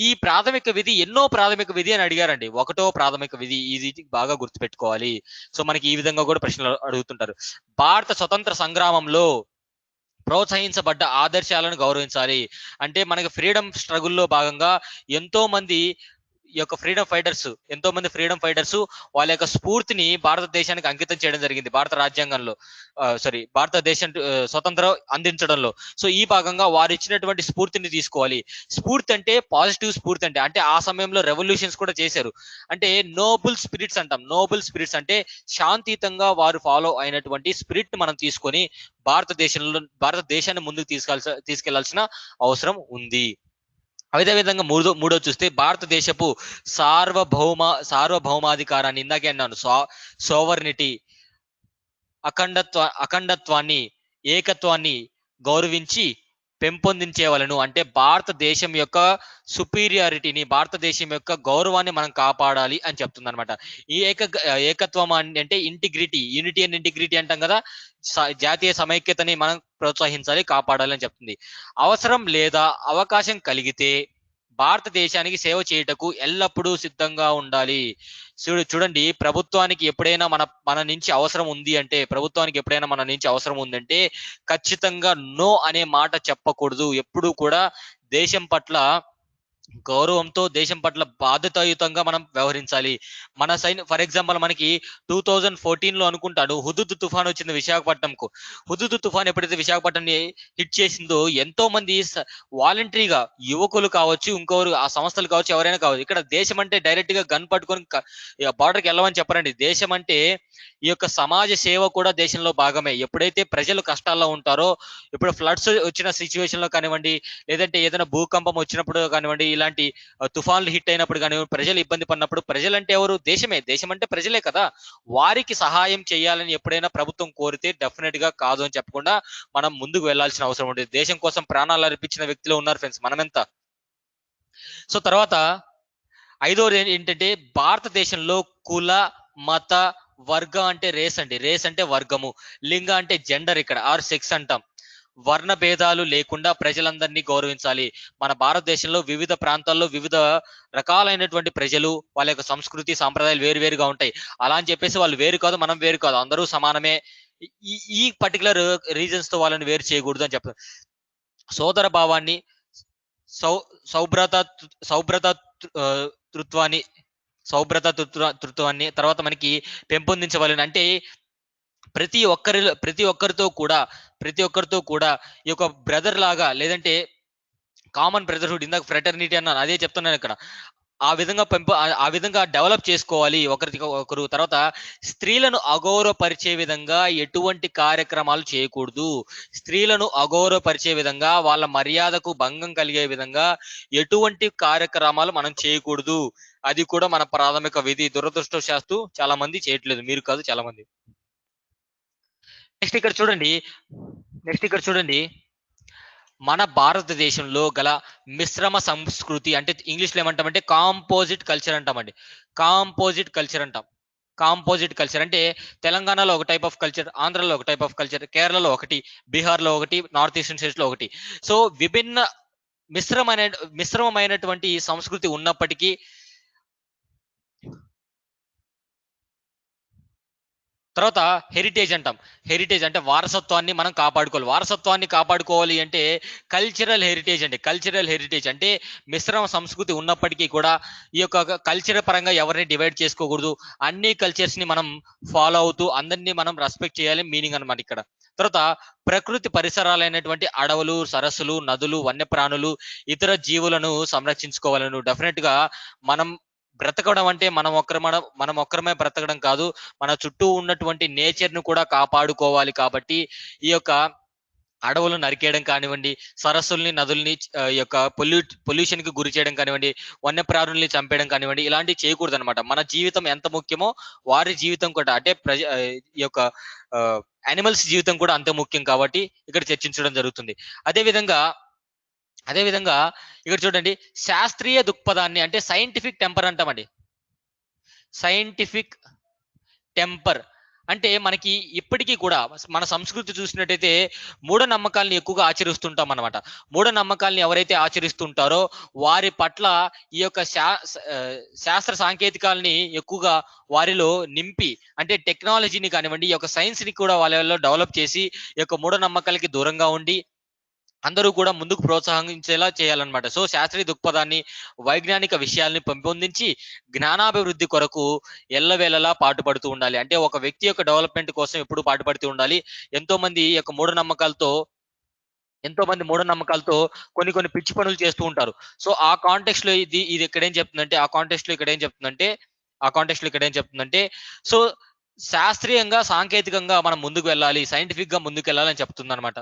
ఈ ప్రాథమిక విధి ఎన్నో ప్రాథమిక విధి అని అడిగారండి. ఒకటో ప్రాథమిక విధి, ఇది బాగా గుర్తుపెట్టుకోవాలి. సో మనకి ఈ విధంగా కూడా ప్రశ్నలు అడుగుతుంటారు. భారత స్వతంత్ర సంగ్రామంలో ప్రోత్సహించబడ్డ ఆదర్శాలను గౌరవించాలి. అంటే మనకి ఫ్రీడమ్ స్ట్రగుల్లో భాగంగా ఎంతో మంది ఫ్రీడమ్ ఫైటర్స్ వాళ్ళ యొక్క స్ఫూర్తిని భారతదేశానికి అంకితం చేయడం జరిగింది. భారత రాజ్యాంగంలో భారతదేశం స్వతంత్రం అందించడంలో. సో ఈ భాగంగా వారు ఇచ్చినటువంటి స్ఫూర్తిని తీసుకోవాలి. స్ఫూర్తి అంటే పాజిటివ్ స్ఫూర్తి అంటే ఆ సమయంలో రెవల్యూషన్స్ కూడా చేశారు. అంటే నోబుల్ స్పిరిట్స్ అంటాం. నోబుల్ స్పిరిట్స్ అంటే శాంతియుతంగా వారు ఫాలో అయినటువంటి స్పిరిట్ మనం తీసుకొని భారతదేశాన్ని ముందుకు తీసుకెళ్లాల్సిన అవసరం ఉంది. అదే విధంగా మూడో చూస్తే భారతదేశపు సార్వభౌమాధికారాన్ని, ఇందాకే అన్నాను, సోవర్నిటీ, అఖండత్వాన్ని, ఏకత్వాన్ని గౌరవించి పెంపొందించేవాళ్ళను. అంటే భారతదేశం యొక్క సుపీరియారిటీని, భారతదేశం యొక్క గౌరవాన్ని మనం కాపాడాలి అని చెప్తుంది అనమాట. ఈ ఏకత్వం అంటే యూనిటీ అండ్ ఇంటిగ్రిటీ అంటాం కదా. జాతీయ సమైక్యతని మనం ప్రోత్సహించాలి, కాపాడాలి అని చెప్తుంది. అవసరం లేదా అవకాశం కలిగితే భారతదేశానికి సేవ చేయుటకు ఎల్లప్పుడూ సిద్ధంగా ఉండాలి. చూడండి, ప్రభుత్వానికి ఎప్పుడైనా మన నుంచి అవసరం ఉందంటే ఖచ్చితంగా నో అనే మాట చెప్పకూడదు. ఎప్పుడు కూడా దేశం పట్ల గౌరవంతో, దేశం పట్ల బాధ్యతాయుతంగా మనం వ్యవహరించాలి. మన ఫర్ ఎగ్జాంపుల్ మనకి 2014లో అనుకుంటాను హుదూద్ తుఫాన్ వచ్చింది విశాఖపట్నంకు. హుదూద్ తుఫాన్ ఎప్పుడైతే విశాఖపట్నం హిట్ చేసిందో ఎంతో మంది వాలంటరీగా, యువకులు కావచ్చు, ఇంకోరు ఆ సంస్థలు కావచ్చు, ఎవరైనా కావచ్చు, ఇక్కడ దేశం అంటే డైరెక్ట్ గా గన్ పట్టుకొని బార్డర్కి వెళ్ళమని చెప్పరండి. దేశం అంటే ఈ యొక్క సమాజ సేవ కూడా దేశంలో భాగమే. ఎప్పుడైతే ప్రజలు కష్టాల్లో ఉంటారో, ఇప్పుడు ఫ్లడ్స్ వచ్చిన సిచ్యువేషన్ లో కానివ్వండి, లేదంటే ఏదైనా భూకంపం వచ్చినప్పుడు కానివ్వండి, ఇలాంటి తుఫాన్లు హిట్ అయినప్పుడు కానివ్వండి, ప్రజలు ఇబ్బంది పడినప్పుడు, ప్రజలంటే ఎవరు? దేశం అంటే ప్రజలే కదా. వారికి సహాయం చేయాలని ఎప్పుడైనా ప్రభుత్వం కోరితే డెఫినెట్ గా కాదు అని చెప్పకుండా మనం ముందుకు వెళ్లాల్సిన అవసరం ఉంటుంది. దేశం కోసం ప్రాణాలు అర్పించిన వ్యక్తులు ఉన్నారు ఫ్రెండ్స్, మనమెంత. సో తర్వాత ఐదోది ఏంటంటే భారతదేశంలో కుల, మత, వర్గ అంటే రేస్ అండి. రేస్ అంటే వర్గము, లింగ అంటే జెండర్, ఇక్కడ సెక్స్ అంటాం. వర్ణ భేదాలు లేకుండా ప్రజలందరినీ గౌరవించాలి. మన భారతదేశంలో వివిధ ప్రాంతాల్లో వివిధ రకాలైనటువంటి ప్రజలు, వాళ్ళ యొక్క సంస్కృతి, సాంప్రదాయాలు వేరుగా ఉంటాయి. అలా అని చెప్పేసి వాళ్ళు వేరు కాదు, మనం వేరు కాదు, అందరూ సమానమే. ఈ పర్టికులర్ రీజన్స్ తో వాళ్ళని వేరు చేయకూడదు అని చెప్తారు. సోదర భావాన్ని, సౌభ్రతృత్వాన్ని తర్వాత మనకి పెంపొందించవాలని. అంటే ప్రతి ఒక్కరితో కూడా ఈ యొక్క బ్రదర్ లాగా, లేదంటే కామన్ బ్రదర్హుడ్, ఇందాక ఫ్రెటర్నిటీ అన్నాను, అదే చెప్తున్నాను ఇక్కడ. ఆ విధంగా డెవలప్ చేసుకోవాలి ఒకరు. తర్వాత స్త్రీలను అగౌరవపరిచే విధంగా ఎటువంటి కార్యక్రమాలు చేయకూడదు. స్త్రీలను అగౌరవపరిచే విధంగా, వాళ్ళ మర్యాదకు భంగం కలిగే విధంగా ఎటువంటి కార్యక్రమాలు మనం చేయకూడదు. అది కూడా మన ప్రాథమిక విధి. దురదృష్టవశాత్తు చాలా మంది చేయట్లేదు, మీరు కాదు, చాలా మంది. నెక్స్ట్ ఇక్కడ చూడండి, మన భారతదేశంలో గల మిశ్రమ సంస్కృతి, అంటే ఇంగ్లీష్లో ఏమంటామంటే కాంపోజిట్ కల్చర్ అంటామండి. కాంపోజిట్ కల్చర్ అంటే తెలంగాణలో ఒక టైప్ ఆఫ్ కల్చర్, ఆంధ్రలో ఒక టైప్ ఆఫ్ కల్చర్, కేరళలో ఒకటి, బీహార్లో ఒకటి, నార్త్ ఈస్టర్న్ స్టేట్స్ లో ఒకటి. సో విభిన్న మిశ్రమమైనటువంటి సంస్కృతి ఉన్నప్పటికీ తర్వాత హెరిటేజ్ అంటాం. హెరిటేజ్ అంటే వారసత్వాన్ని మనం కాపాడుకోవాలి. వారసత్వాన్ని కాపాడుకోవాలి అంటే కల్చరల్ హెరిటేజ్ అండి. కల్చరల్ హెరిటేజ్ అంటే మిశ్రమ సంస్కృతి ఉన్నప్పటికీ కూడా ఈ యొక్క కల్చర్ పరంగా ఎవరిని డివైడ్ చేసుకోకూడదు. అన్ని కల్చర్స్‌ని మనం ఫాలో అవుతూ అందరిని మనం రెస్పెక్ట్ చేయాలి మీనింగ్ అనమాట ఇక్కడ. తర్వాత ప్రకృతి పరిసరాలైనటువంటి అడవులు, సరస్సులు, నదులు, వన్యప్రాణులు, ఇతర జీవులను సంరక్షించుకోవాలను. డెఫినిట్‌గా మనం బ్రతకడం అంటే మనం ఒక్కరమే బ్రతకడం కాదు. మన చుట్టూ ఉన్నటువంటి నేచర్‌ని కూడా కాపాడుకోవాలి కాబట్టి, ఈ యొక్క అడవులను నరికేయడం కానివ్వండి, సరస్సుల్ని, నదుల్ని ఈ యొక్క పొల్యూషన్‌కి గురి చేయడం కానివ్వండి, వన్యప్రాణుల్ని చంపేయడం కానివ్వండి, ఇలాంటివి చేయకూడదనమాట. మన జీవితం ఎంత ముఖ్యమో వారి జీవితం కూడా అంటే ఈ యొక్క యానిమల్స్ జీవితం కూడా అంతే ముఖ్యం కాబట్టి ఇక్కడ చర్చించడం జరుగుతుంది. అదే విధంగా అదే విధంగా ఇక్కడ చూడండి శాస్త్రీయ దృక్పథాన్ని అంటే సైంటిఫిక్ టెంపర్ అంటామండి. సైంటిఫిక్ టెంపర్ అంటే మనకి ఇప్పటికీ కూడా మన సంస్కృతి చూసినట్టయితే మూఢనమ్మకాలను ఎక్కువగా ఆచరిస్తుంటాం అనమాట. మూఢనమ్మకాలను ఎవరైతే ఆచరిస్తుంటారో వారి పట్ల ఈ యొక్క శాస్త్ర సాంకేతికాలని ఎక్కువగా వారిలో నింపి అంటే టెక్నాలజీని కానివ్వండి, ఈ యొక్క సైన్స్‌ని కూడా వాళ్ళలో డెవలప్ చేసి ఈ యొక్క మూఢనమ్మకాలకి దూరంగా ఉండి అందరూ కూడా ముందుకు ప్రోత్సహించేలా చేయాలన్నమాట. సో శాస్త్రీయ దృక్పథాన్ని, వైజ్ఞానిక విషయాల్ని పెంపొందించి జ్ఞానాభివృద్ధి కొరకు ఎల్లవేళలా పాటుపడుతూ ఉండాలి. అంటే ఒక వ్యక్తి యొక్క డెవలప్‌మెంట్ కోసం ఎప్పుడూ పాటుపడుతూ ఉండాలి. ఎంతోమంది ఈ యొక్క మూఢనమ్మకాలతో కొన్ని కొన్ని పిచ్చి పనులు చేస్తూ ఉంటారు. సో ఆ కాంటెక్స్ట్‌లో ఇక్కడేం చెప్తుందంటే సో శాస్త్రీయంగా, సాంకేతికంగా మనం ముందుకు వెళ్ళాలి. సైంటిఫిక్‌గా ముందుకెళ్ళాలని చెప్తుందన్నమాట.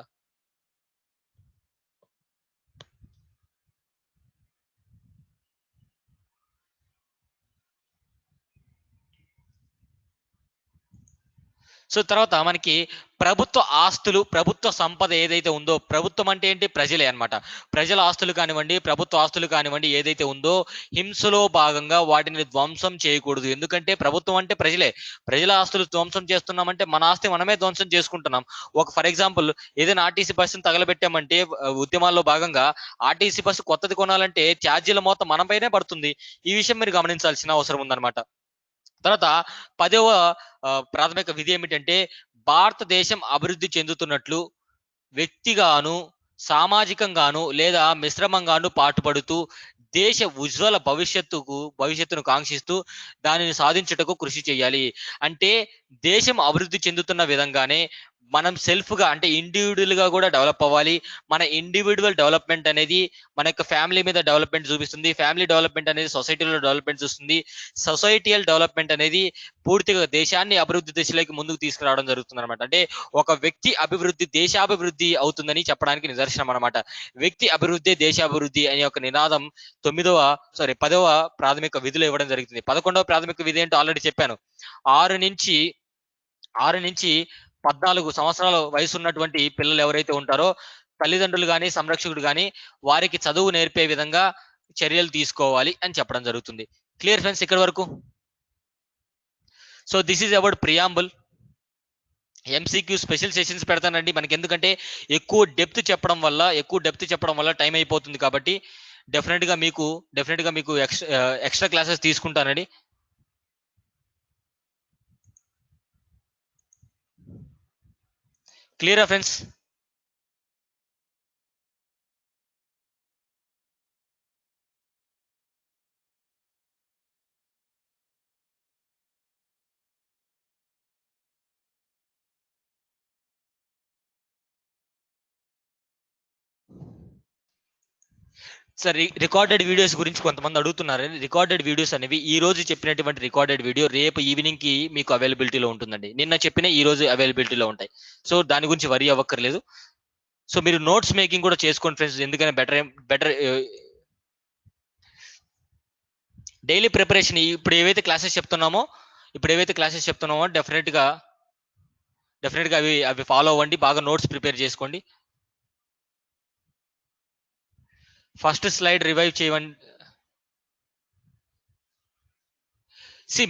సో తర్వాత మనకి ప్రభుత్వ ఆస్తులు, ప్రభుత్వ సంపద ఏదైతే ఉందో, ప్రభుత్వం అంటే ఏంటి? ప్రజలే అన్నమాట. ప్రజల ఆస్తులు కానివ్వండి, ప్రభుత్వ ఆస్తులు కానివ్వండి ఏదైతే ఉందో హింసలో భాగంగా వాటిని ధ్వంసం చేయకూడదు. ఎందుకంటే ప్రభుత్వం అంటే ప్రజలే. ప్రజల ఆస్తులు ధ్వంసం చేస్తున్నామంటే మన ఆస్తి మనమే ధ్వంసం చేసుకుంటున్నాం. ఫర్ ఎగ్జాంపుల్ ఏదైనా ఆర్టీసీ బస్సుని తగలబెట్టామంటే ఉద్యమాల్లో భాగంగా ఆర్టీసీ బస్సు కొత్తది కొనాలంటే ఛార్జీల మొత్తం మన పైనే పడుతుంది. ఈ విషయం మీరు గమనించాల్సిన అవసరం ఉందన్నమాట. తర్వాత 10వ ప్రాథమిక విధి ఏమిటంటే భారతదేశం అభివృద్ధి చెందుతున్నట్లు వ్యక్తిగాను, సామాజికంగాను లేదా మిశ్రమంగాను పాటుపడుతూ దేశ ఉజ్వల భవిష్యత్తును కాంక్షిస్తూ దానిని సాధించుటకు కృషి చేయాలి. అంటే దేశం అభివృద్ధి చెందుతున్న విధంగానే మనం సెల్ఫ్‌గా అంటే ఇండివిడ్యువల్‌గా కూడా డెవలప్ అవ్వాలి. మన ఇండివిడ్యువల్ డెవలప్‌మెంట్ అనేది మన యొక్క ఫ్యామిలీ మీద డెవలప్‌మెంట్ చూపిస్తుంది. ఫ్యామిలీ డెవలప్‌మెంట్ అనేది సొసైటీలో డెవలప్‌మెంట్ చూస్తుంది. సొసైటియల్ డెవలప్‌మెంట్ అనేది పూర్తిగా దేశాన్ని అభివృద్ధి దిశలోకి ముందుకు తీసుకురావడం జరుగుతుందన్నమాట. అంటే ఒక వ్యక్తి అభివృద్ధి దేశాభివృద్ధి అవుతుందని చెప్పడానికి నిదర్శనం అన్నమాట. వ్యక్తి అభివృద్ధే దేశాభివృద్ధి అనే ఒక నినాదం 10వ ప్రాథమిక విధిలో ఇవ్వడం జరుగుతుంది. 11వ ప్రాథమిక విధి ఏంటో ఆల్రెడీ చెప్పాను. 6 నుంచి 14 సంవత్సరాల వయసు ఉన్నటువంటి పిల్లలు ఎవరైతే ఉంటారో తల్లిదండ్రులు గాని, సంరక్షకుడు గాని వారికి చదువు నేర్పే విధంగా చర్యలు తీసుకోవాలి అని చెప్పడం జరుగుతుంది. క్లియర్ ఫ్రెండ్స్ ఇక్కడి వరకు? So this is about preamble. MCQ special sessions పెడతానండి. మనకెందుకంటే ఎక్కువ డెప్త్ చెప్పడం వల్ల టైం అయిపోతుంది కాబట్టి డెఫినెట్‌గా మీకు ఎక్స్‌ట్రా క్లాసెస్ తీసుకుంటానండి. క్లియరా ఫ్రెండ్స్? సార్ రికార్డెడ్ వీడియోస్ గురించి కొంతమంది అడుగుతున్నారండి. రికార్డెడ్ వీడియోస్ అనేవి ఈ రోజు చెప్పినటువంటి రికార్డెడ్ వీడియో రేపు ఈవినింగ్‌కి మీకు అవైలబిలిటీలో ఉంటుందండి. నిన్న చెప్పినయి ఈ రోజు అవైలబిలిటీలో ఉంటాయి. సో దాని గురించి వరీ అవ్వక్కర్లేదు. సో మీరు నోట్స్ మేకింగ్ కూడా చేసుకోండి ఫ్రెండ్స్. ఎందుకంటే బెటర్ డైలీ ప్రిపరేషన్ ఇప్పుడు ఏవైతే క్లాసెస్ చెప్తున్నామో డెఫినెట్‌గా అవి ఫాలో అవ్వండి. బాగా నోట్స్ ప్రిపేర్ చేసుకోండి. ఫస్ట్ స్లైడ్ రివైవ్ చేయండి.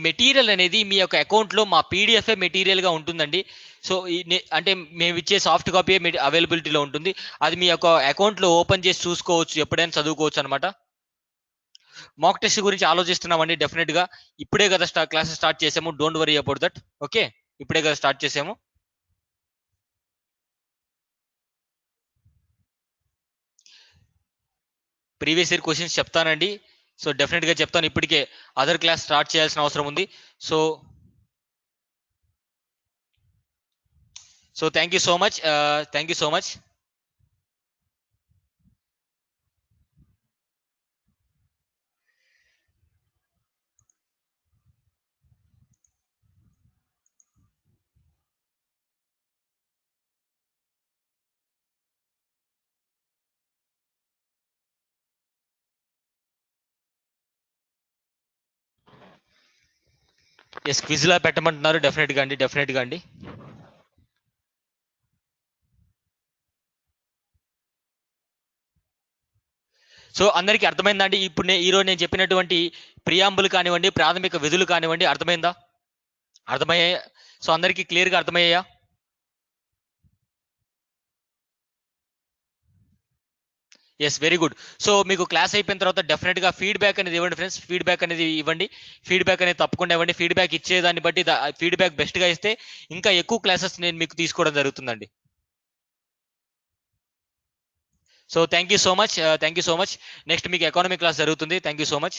మెటీరియల్ అనేది మీ యొక్క అకౌంట్‌లో మా పీడీఎఫే మెటీరియల్‌గా ఉంటుందండి. సో అంటే మేమిచ్చే సాఫ్ట్ కాపీయే అవైలబిలిటీలో ఉంటుంది. అది మీ యొక్క అకౌంట్‌లో ఓపెన్ చేసి చూసుకోవచ్చు. ఎప్పుడైనా చదువుకోవచ్చు అనమాట. మాక్ టెస్ట్ గురించి ఆలోచిస్తున్నామండి డెఫినెట్‌గా. ఇప్పుడే కదా క్లాసెస్ స్టార్ట్ చేసాము. Don't worry about that. Okay. ఇప్పుడే కదా స్టార్ట్ చేసాము. ప్రీవియస్ ఇయర్ క్వశ్చన్స్ చెప్తానండి. సో డెఫినెట్ గా చెప్తాను. ఇప్పటికే అదర్ క్లాస్ స్టార్ట్ చేయాల్సిన అవసరం ఉంది. So thank you so much. Thank you so much. Yes, quiz లా పెట్టమంటున్నారు. డెఫినెట్ గా అండి. సో అందరికీ అర్థమైందా అండి? ఇప్పుడు ఈరోజు నేను చెప్పినటువంటి ప్రియాంబుల్ కానివ్వండి, ప్రాథమిక విధులు కానివ్వండి, అర్థమైందా? అర్థమయ్యాయా? సో అందరికీ క్లియర్ గా అర్థమయ్యాయా? Yes, very good. సో మీకు క్లాస్ అయిపోయిన తర్వాత డెఫినెట్ గా ఫీడ్బ్యాక్ అనేది ఇవ్వండి ఫ్రెండ్స్. ఫీడ్బ్యాక్ అనేది ఇవ్వండి. ఫీడ్బ్యాక్ అనేది తప్పకుండా ఇవ్వండి. ఫీడ్బ్యాక్ ఇచ్చేదాన్ని బట్టి ఫీడ్బ్యాక్ బెస్ట్ గా ఇస్తే ఇంకా ఎక్కువ క్లాసెస్ నేను మీకు తీసుకోవడం జరుగుతుందండి. So thank you so much. Next మీకు ఎకానమీ క్లాస్ జరుగుతుంది. Thank you so much.